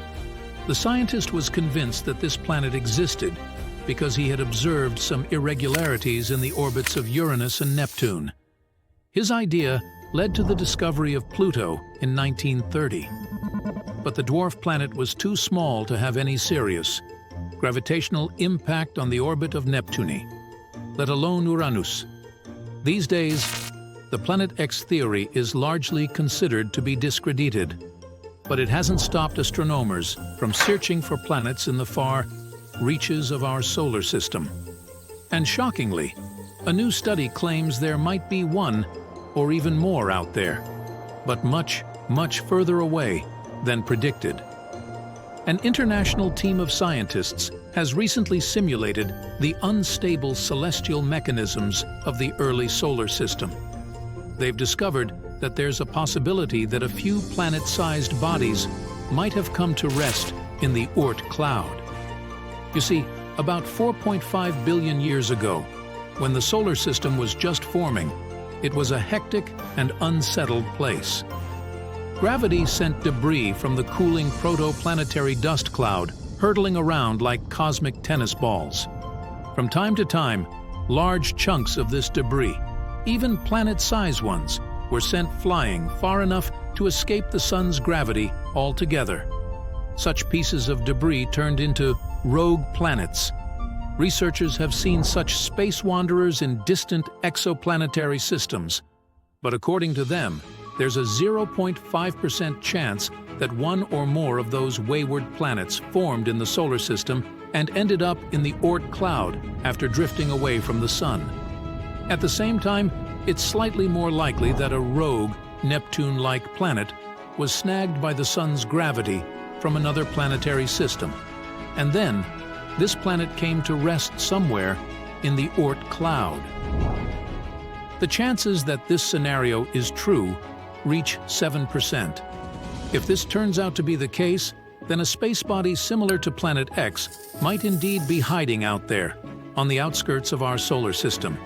F: The scientist was convinced that this planet existed because he had observed some irregularities in the orbits of Uranus and Neptune. His idea led to the discovery of Pluto in 1930. But the dwarf planet was too small to have any serious gravitational impact on the orbit of Neptune, let alone Uranus. These days, the Planet X theory is largely considered to be discredited, but it hasn't stopped astronomers from searching for planets in the far reaches of our solar system. And shockingly, a new study claims there might be one or even more out there, but much, much further away than predicted. An international team of scientists has recently simulated the unstable celestial mechanisms of the early solar system. They've discovered that there's a possibility that a few planet-sized bodies might have come to rest in the Oort cloud. You see, about 4.5 billion years ago, when the solar system was just forming, it was a hectic and unsettled place. Gravity sent debris from the cooling protoplanetary dust cloud hurtling around like cosmic tennis balls. From time to time, large chunks of this debris, even planet-sized ones, were sent flying far enough to escape the Sun's gravity altogether. Such pieces of debris turned into rogue planets. Researchers have seen such space wanderers in distant exoplanetary systems, but according to them, there's a 0.5% chance that one or more of those wayward planets formed in the solar system and ended up in the Oort cloud after drifting away from the Sun. At the same time, it's slightly more likely that a rogue, Neptune-like planet was snagged by the Sun's gravity from another planetary system. And then, this planet came to rest somewhere in the Oort cloud. The chances that this scenario is true reach 7%. If this turns out to be the case, then a space body similar to Planet X might indeed be hiding out there, on the outskirts of our solar system.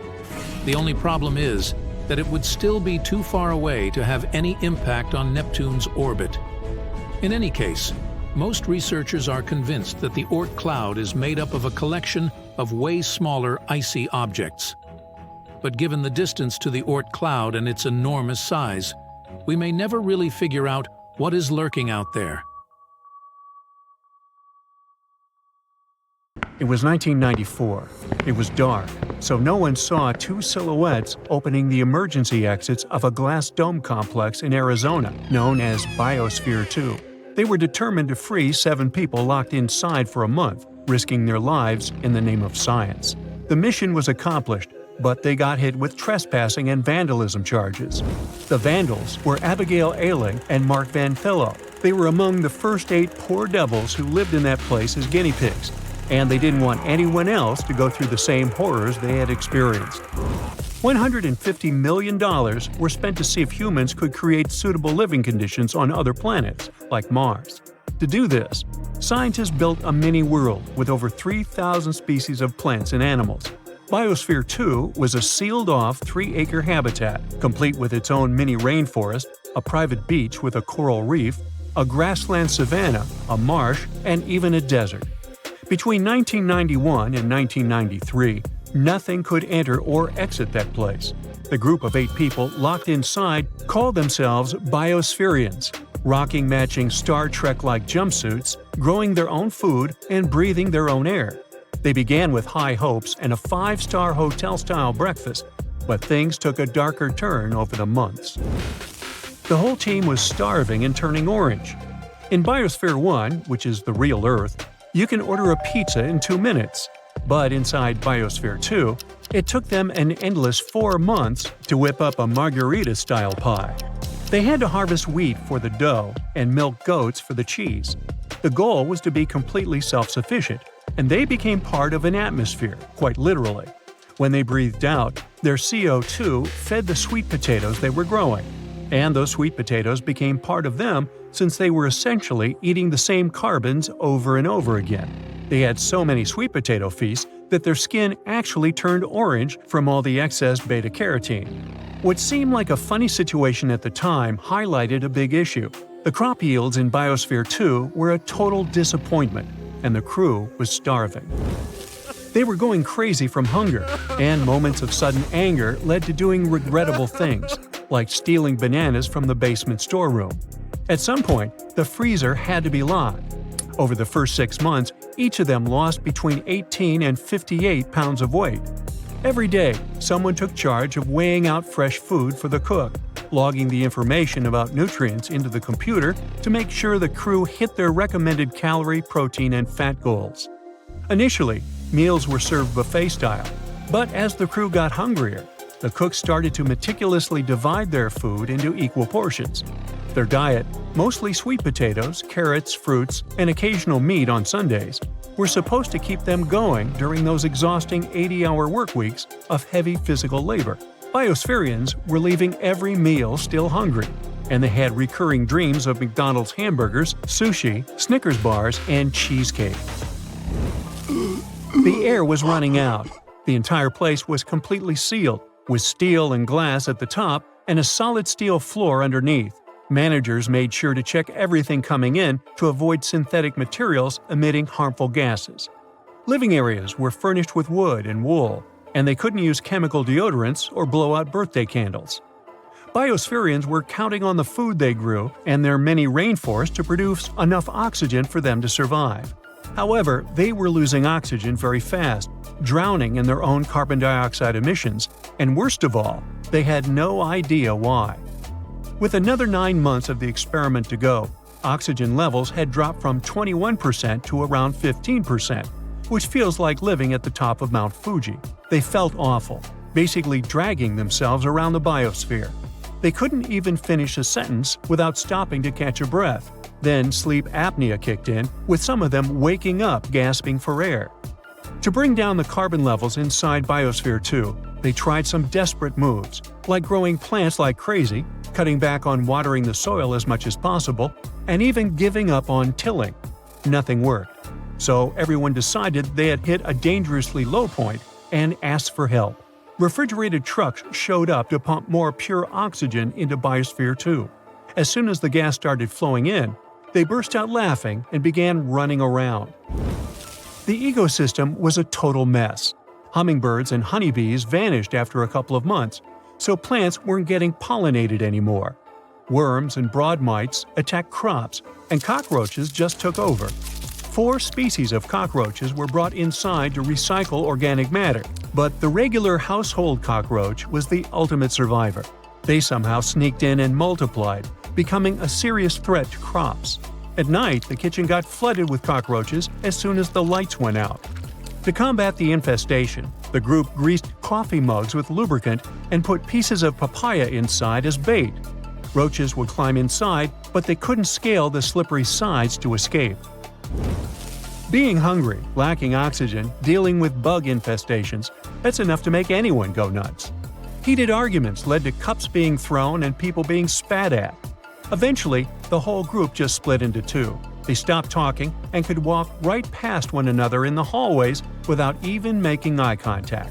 F: The only problem is that it would still be too far away to have any impact on Neptune's orbit. In any case, most researchers are convinced that the Oort cloud is made up of a collection of way smaller icy objects. But given the distance to the Oort cloud and its enormous size, we may never really figure out what is lurking out there.
A: It was 1994. It was dark, so no one saw two silhouettes opening the emergency exits of a glass dome complex in Arizona known as Biosphere 2. They were determined to free 7 people locked inside for a month, risking their lives in the name of science. The mission was accomplished, but they got hit with trespassing and vandalism charges. The vandals were Abigail Ayling and Mark Van Pillow. They were among the first 8 poor devils who lived in that place as guinea pigs, and they didn't want anyone else to go through the same horrors they had experienced. $150 million were spent to see if humans could create suitable living conditions on other planets, like Mars. To do this, scientists built a mini-world with over 3,000 species of plants and animals. Biosphere 2 was a sealed-off 3-acre habitat, complete with its own mini rainforest, a private beach with a coral reef, a grassland savanna, a marsh, and even a desert. Between 1991 and 1993, nothing could enter or exit that place. The group of 8 people locked inside called themselves Biospherians, rocking matching Star Trek-like jumpsuits, growing their own food, and breathing their own air. They began with high hopes and a 5-star hotel-style breakfast, but things took a darker turn over the months. The whole team was starving and turning orange. In Biosphere 1, which is the real Earth, you can order a pizza in 2 minutes. But inside Biosphere 2, it took them an endless 4 months to whip up a margarita-style pie. They had to harvest wheat for the dough and milk goats for the cheese. The goal was to be completely self-sufficient, and they became part of an atmosphere, quite literally. When they breathed out, their CO2 fed the sweet potatoes they were growing, and those sweet potatoes became part of them since they were essentially eating the same carbons over and over again. They had so many sweet potato feasts that their skin actually turned orange from all the excess beta-carotene. What seemed like a funny situation at the time highlighted a big issue. The crop yields in Biosphere 2 were a total disappointment, and the crew was starving. They were going crazy from hunger, and moments of sudden anger led to doing regrettable things, like stealing bananas from the basement storeroom. At some point, the freezer had to be locked. Over the first 6 months, each of them lost between 18 and 58 pounds of weight. Every day, someone took charge of weighing out fresh food for the cook, logging the information about nutrients into the computer to make sure the crew hit their recommended calorie, protein, and fat goals. Initially, meals were served buffet-style, but as the crew got hungrier, the cooks started to meticulously divide their food into equal portions. Their diet, mostly sweet potatoes, carrots, fruits, and occasional meat on Sundays, were supposed to keep them going during those exhausting 80-hour work weeks of heavy physical labor. Biospherians were leaving every meal still hungry, and they had recurring dreams of McDonald's hamburgers, sushi, Snickers bars, and cheesecake. The air was running out. The entire place was completely sealed, with steel and glass at the top and a solid steel floor underneath. Managers made sure to check everything coming in to avoid synthetic materials emitting harmful gases. Living areas were furnished with wood and wool, and they couldn't use chemical deodorants or blow out birthday candles. Biospherians were counting on the food they grew and their mini rainforest to produce enough oxygen for them to survive. However, they were losing oxygen very fast, drowning in their own carbon dioxide emissions, and worst of all, they had no idea why. With another 9 months of the experiment to go, oxygen levels had dropped from 21% to around 15%, which feels like living at the top of Mount Fuji. They felt awful, basically dragging themselves around the biosphere. They couldn't even finish a sentence without stopping to catch a breath. Then sleep apnea kicked in, with some of them waking up gasping for air. To bring down the carbon levels inside Biosphere 2, they tried some desperate moves, like growing plants like crazy, cutting back on watering the soil as much as possible, and even giving up on tilling. Nothing worked. So everyone decided they had hit a dangerously low point and asked for help. Refrigerated trucks showed up to pump more pure oxygen into Biosphere 2. As soon as the gas started flowing in, they burst out laughing and began running around. The ecosystem was a total mess. Hummingbirds and honeybees vanished after a couple of months, so plants weren't getting pollinated anymore. Worms and broad mites attacked crops, and cockroaches just took over. 4 species of cockroaches were brought inside to recycle organic matter, but the regular household cockroach was the ultimate survivor. They somehow sneaked in and multiplied, becoming a serious threat to crops. At night, the kitchen got flooded with cockroaches as soon as the lights went out. To combat the infestation, the group greased coffee mugs with lubricant and put pieces of papaya inside as bait. Roaches would climb inside, but they couldn't scale the slippery sides to escape. Being hungry, lacking oxygen, dealing with bug infestations, that's enough to make anyone go nuts. Heated arguments led to cups being thrown and people being spat at. Eventually, the whole group just split into two. They stopped talking and could walk right past one another in the hallways without even making eye contact.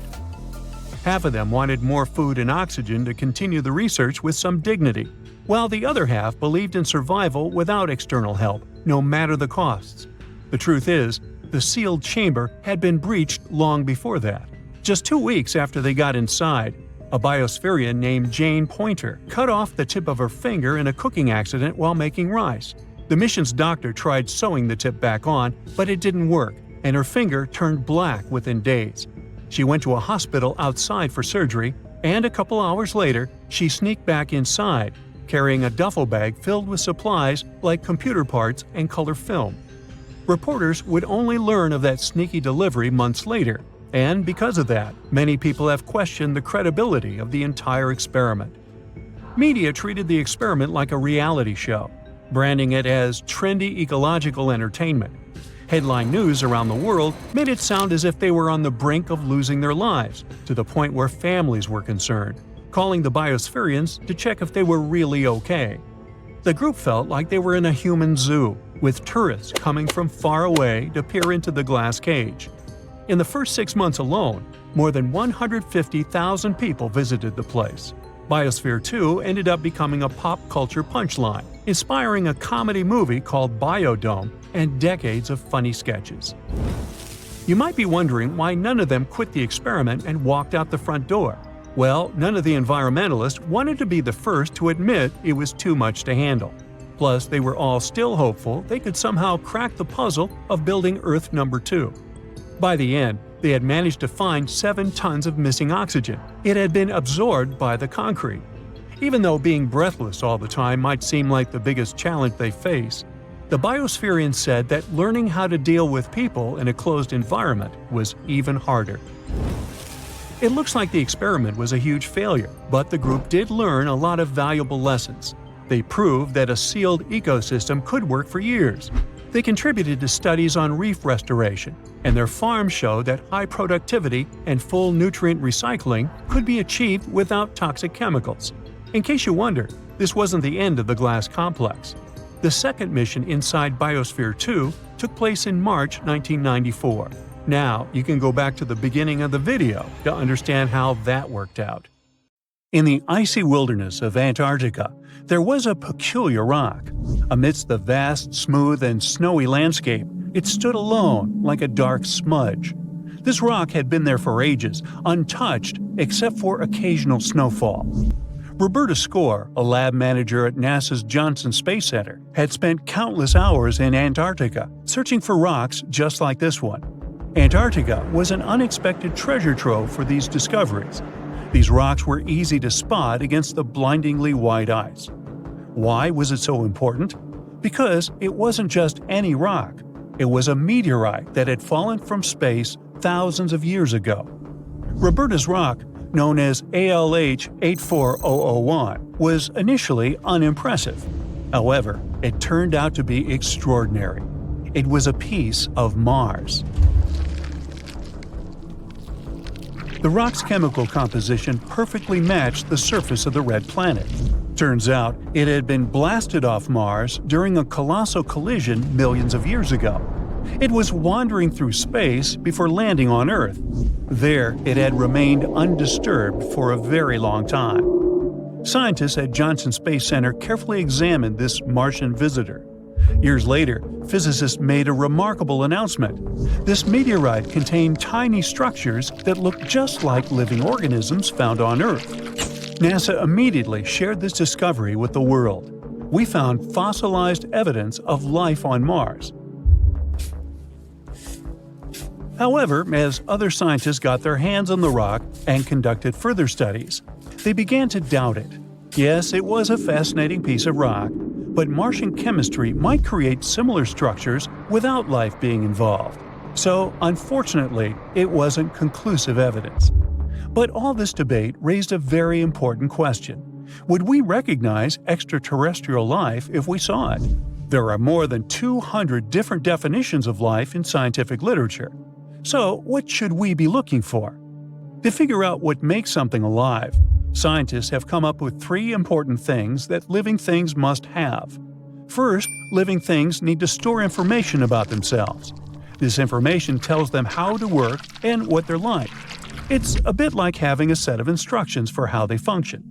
A: Half of them wanted more food and oxygen to continue the research with some dignity, while the other half believed in survival without external help, no matter the costs. The truth is, the sealed chamber had been breached long before that. Just 2 weeks after they got inside, a biospherian named Jane Pointer cut off the tip of her finger in a cooking accident while making rice. The mission's doctor tried sewing the tip back on, but it didn't work, and her finger turned black within days. She went to a hospital outside for surgery, and a couple hours later, she sneaked back inside, carrying a duffel bag filled with supplies like computer parts and color film. Reporters would only learn of that sneaky delivery months later, and because of that, many people have questioned the credibility of the entire experiment. Media treated the experiment like a reality show, branding it as trendy ecological entertainment. Headline news around the world made it sound as if they were on the brink of losing their lives, to the point where families were concerned, calling the biospherians to check if they were really okay. The group felt like they were in a human zoo, with tourists coming from far away to peer into the glass cage. In the first 6 months alone, more than 150,000 people visited the place. Biosphere 2 ended up becoming a pop culture punchline, inspiring a comedy movie called Biodome and decades of funny sketches. You might be wondering why none of them quit the experiment and walked out the front door. Well, none of the environmentalists wanted to be the first to admit it was too much to handle. Plus, they were all still hopeful they could somehow crack the puzzle of building Earth number 2. By the end, they had managed to find 7 tons of missing oxygen. It had been absorbed by the concrete. Even though being breathless all the time might seem like the biggest challenge they face, the biospherians said that learning how to deal with people in a closed environment was even harder. It looks like the experiment was a huge failure, but the group did learn a lot of valuable lessons. They proved that a sealed ecosystem could work for years. They contributed to studies on reef restoration, and their farms showed that high productivity and full nutrient recycling could be achieved without toxic chemicals. In case you wonder, this wasn't the end of the glass complex. The second mission inside Biosphere 2 took place in March 1994. Now, you can go back to the beginning of the video to understand how that worked out. In the icy wilderness of Antarctica, there was a peculiar rock. Amidst the vast, smooth, and snowy landscape, it stood alone, like a dark smudge. This rock had been there for ages, untouched except for occasional snowfall. Roberta Score, a lab manager at NASA's Johnson Space Center, had spent countless hours in Antarctica, searching for rocks just like this one. Antarctica was an unexpected treasure trove for these discoveries. These rocks were easy to spot against the blindingly white ice. Why was it so important? Because it wasn't just any rock. It was a meteorite that had fallen from space thousands of years ago. Roberta's rock, known as ALH 84001, was initially unimpressive. However, it turned out to be extraordinary. It was a piece of Mars. The rock's chemical composition perfectly matched the surface of the red planet. Turns out, it had been blasted off Mars during a colossal collision millions of years ago. It was wandering through space before landing on Earth. There, it had remained undisturbed for a very long time. Scientists at Johnson Space Center carefully examined this Martian visitor. Years later, physicists made a remarkable announcement. This meteorite contained tiny structures that looked just like living organisms found on Earth. NASA immediately shared this discovery with the world. We found fossilized evidence of life on Mars. However, as other scientists got their hands on the rock and conducted further studies, they began to doubt it. Yes, it was a fascinating piece of rock, but Martian chemistry might create similar structures without life being involved. So, unfortunately, it wasn't conclusive evidence. But all this debate raised a very important question. Would we recognize extraterrestrial life if we saw it? There are more than 200 different definitions of life in scientific literature. So, what should we be looking for? To figure out what makes something alive, scientists have come up with 3 important things that living things must have. First, living things need to store information about themselves. This information tells them how to work and what they're like. It's a bit like having a set of instructions for how they function.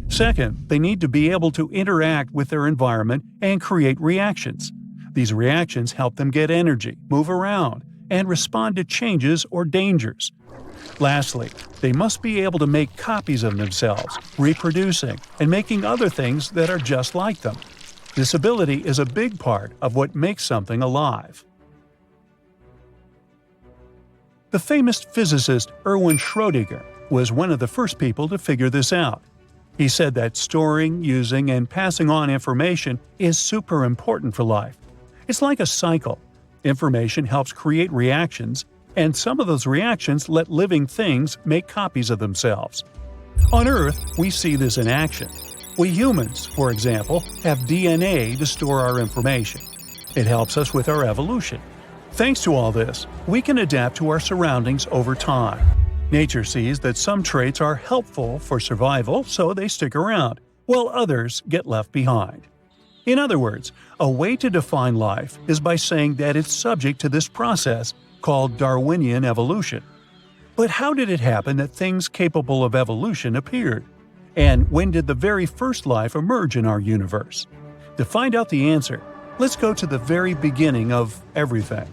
A: Second, they need to be able to interact with their environment and create reactions. These reactions help them get energy, move around, and respond to changes or dangers. Lastly, they must be able to make copies of themselves, reproducing, and making other things that are just like them. This ability is a big part of what makes something alive. The famous physicist Erwin Schrödinger was one of the first people to figure this out. He said that storing, using, and passing on information is super important for life. It's like a cycle. Information helps create reactions, and some of those reactions let living things make copies of themselves. On Earth, we see this in action. We humans, for example, have DNA to store our information. It helps us with our evolution. Thanks to all this, we can adapt to our surroundings over time. Nature sees that some traits are helpful for survival, so they stick around, while others get left behind. In other words, a way to define life is by saying that it's subject to this process called Darwinian evolution. But how did it happen that things capable of evolution appeared? And when did the very first life emerge in our universe? To find out the answer, let's go to the very beginning of everything.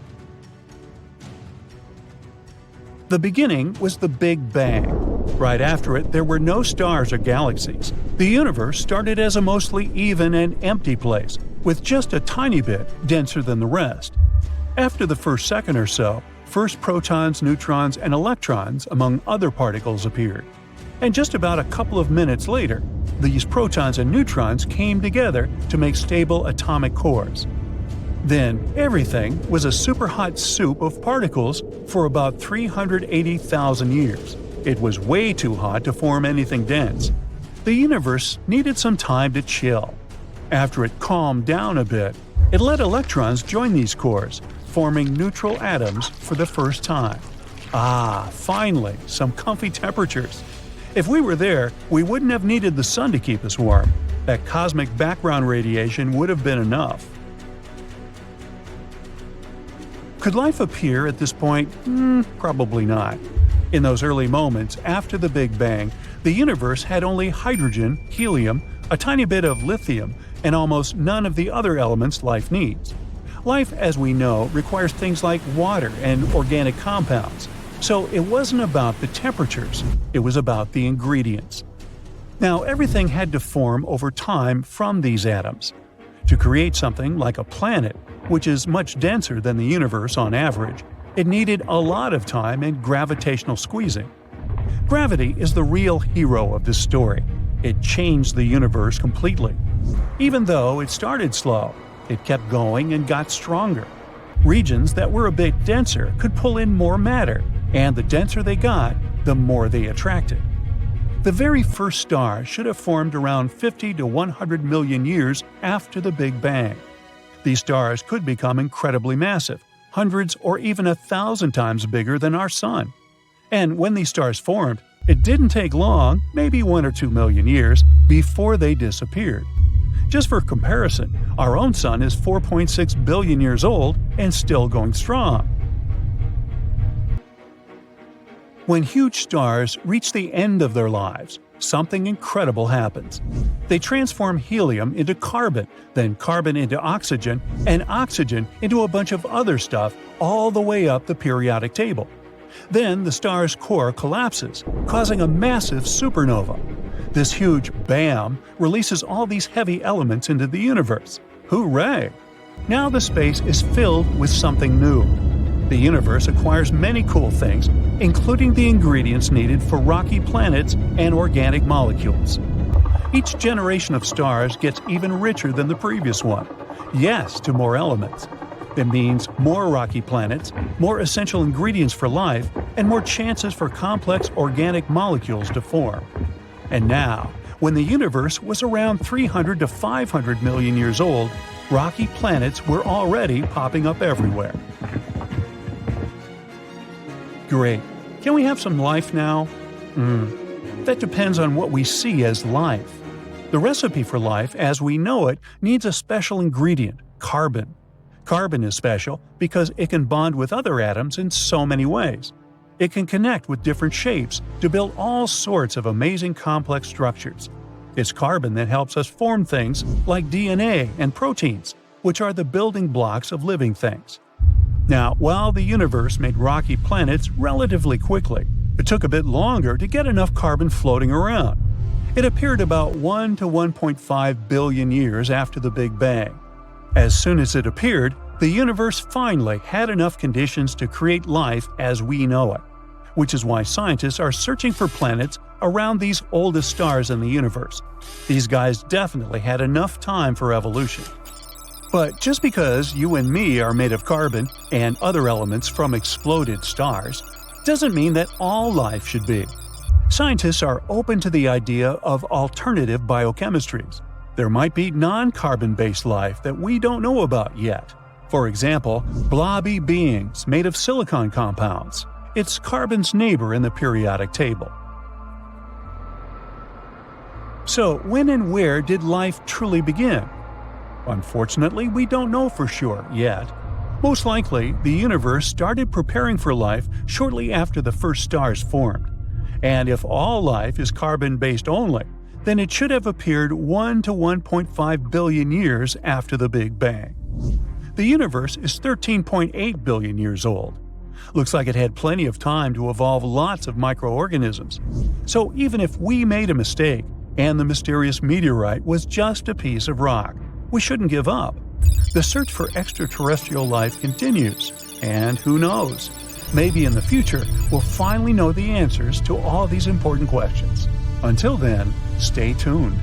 A: The beginning was the Big Bang. Right after it, there were no stars or galaxies. The universe started as a mostly even and empty place, with just a tiny bit denser than the rest. After the first second or so, first protons, neutrons, and electrons, among other particles, appeared. And just about a couple of minutes later, these protons and neutrons came together to make stable atomic cores. Then, everything was a super-hot soup of particles for about 380,000 years. It was way too hot to form anything dense. The universe needed some time to chill. After it calmed down a bit, it let electrons join these cores, forming neutral atoms for the first time. Finally, some comfy temperatures. If we were there, we wouldn't have needed the sun to keep us warm. That cosmic background radiation would have been enough. Could life appear at this point? Probably not. In those early moments after the Big Bang, the universe had only hydrogen, helium, a tiny bit of lithium, and almost none of the other elements life needs. Life, as we know, requires things like water and organic compounds. So it wasn't about the temperatures, it was about the ingredients. Now, everything had to form over time from these atoms. To create something like a planet, which is much denser than the universe on average, it needed a lot of time and gravitational squeezing. Gravity is the real hero of this story. It changed the universe completely. Even though it started slow, it kept going and got stronger. Regions that were a bit denser could pull in more matter, and the denser they got, the more they attracted. The very first star should have formed around 50 to 100 million years after the Big Bang. These stars could become incredibly massive, hundreds or even 1,000 times bigger than our Sun. And when these stars formed, it didn't take long, maybe 1 or 2 million years, before they disappeared. Just for comparison, our own Sun is 4.6 billion years old and still going strong. When huge stars reach the end of their lives, something incredible happens. They transform helium into carbon, then carbon into oxygen, and oxygen into a bunch of other stuff all the way up the periodic table. Then the star's core collapses, causing a massive supernova. This huge BAM releases all these heavy elements into the universe. Hooray! Now the space is filled with something new. The universe acquires many cool things, including the ingredients needed for rocky planets and organic molecules. Each generation of stars gets even richer than the previous one. Yes, to more elements. It means more rocky planets, more essential ingredients for life, and more chances for complex organic molecules to form. And now, when the universe was around 300 to 500 million years old, rocky planets were already popping up everywhere. Great. Can we have some life now? That depends on what we see as life. The recipe for life, as we know it, needs a special ingredient, carbon. Carbon is special because it can bond with other atoms in so many ways. It can connect with different shapes to build all sorts of amazing complex structures. It's carbon that helps us form things like DNA and proteins, which are the building blocks of living things. Now, while the universe made rocky planets relatively quickly, it took a bit longer to get enough carbon floating around. It appeared about 1 to 1.5 billion years after the Big Bang. As soon as it appeared, the universe finally had enough conditions to create life as we know it, which is why scientists are searching for planets around these oldest stars in the universe. These guys definitely had enough time for evolution. But just because you and me are made of carbon and other elements from exploded stars, doesn't mean that all life should be. Scientists are open to the idea of alternative biochemistries. There might be non-carbon-based life that we don't know about yet. For example, blobby beings made of silicon compounds. It's carbon's neighbor in the periodic table. So, when and where did life truly begin? Unfortunately, we don't know for sure yet. Most likely, the universe started preparing for life shortly after the first stars formed. And if all life is carbon-based only, then it should have appeared 1 to 1.5 billion years after the Big Bang. The universe is 13.8 billion years old. Looks like it had plenty of time to evolve lots of microorganisms. So even if we made a mistake, and the mysterious meteorite was just a piece of rock, we shouldn't give up. The search for extraterrestrial life continues, and who knows? Maybe in the future, we'll finally know the answers to all these important questions. Until then, stay tuned.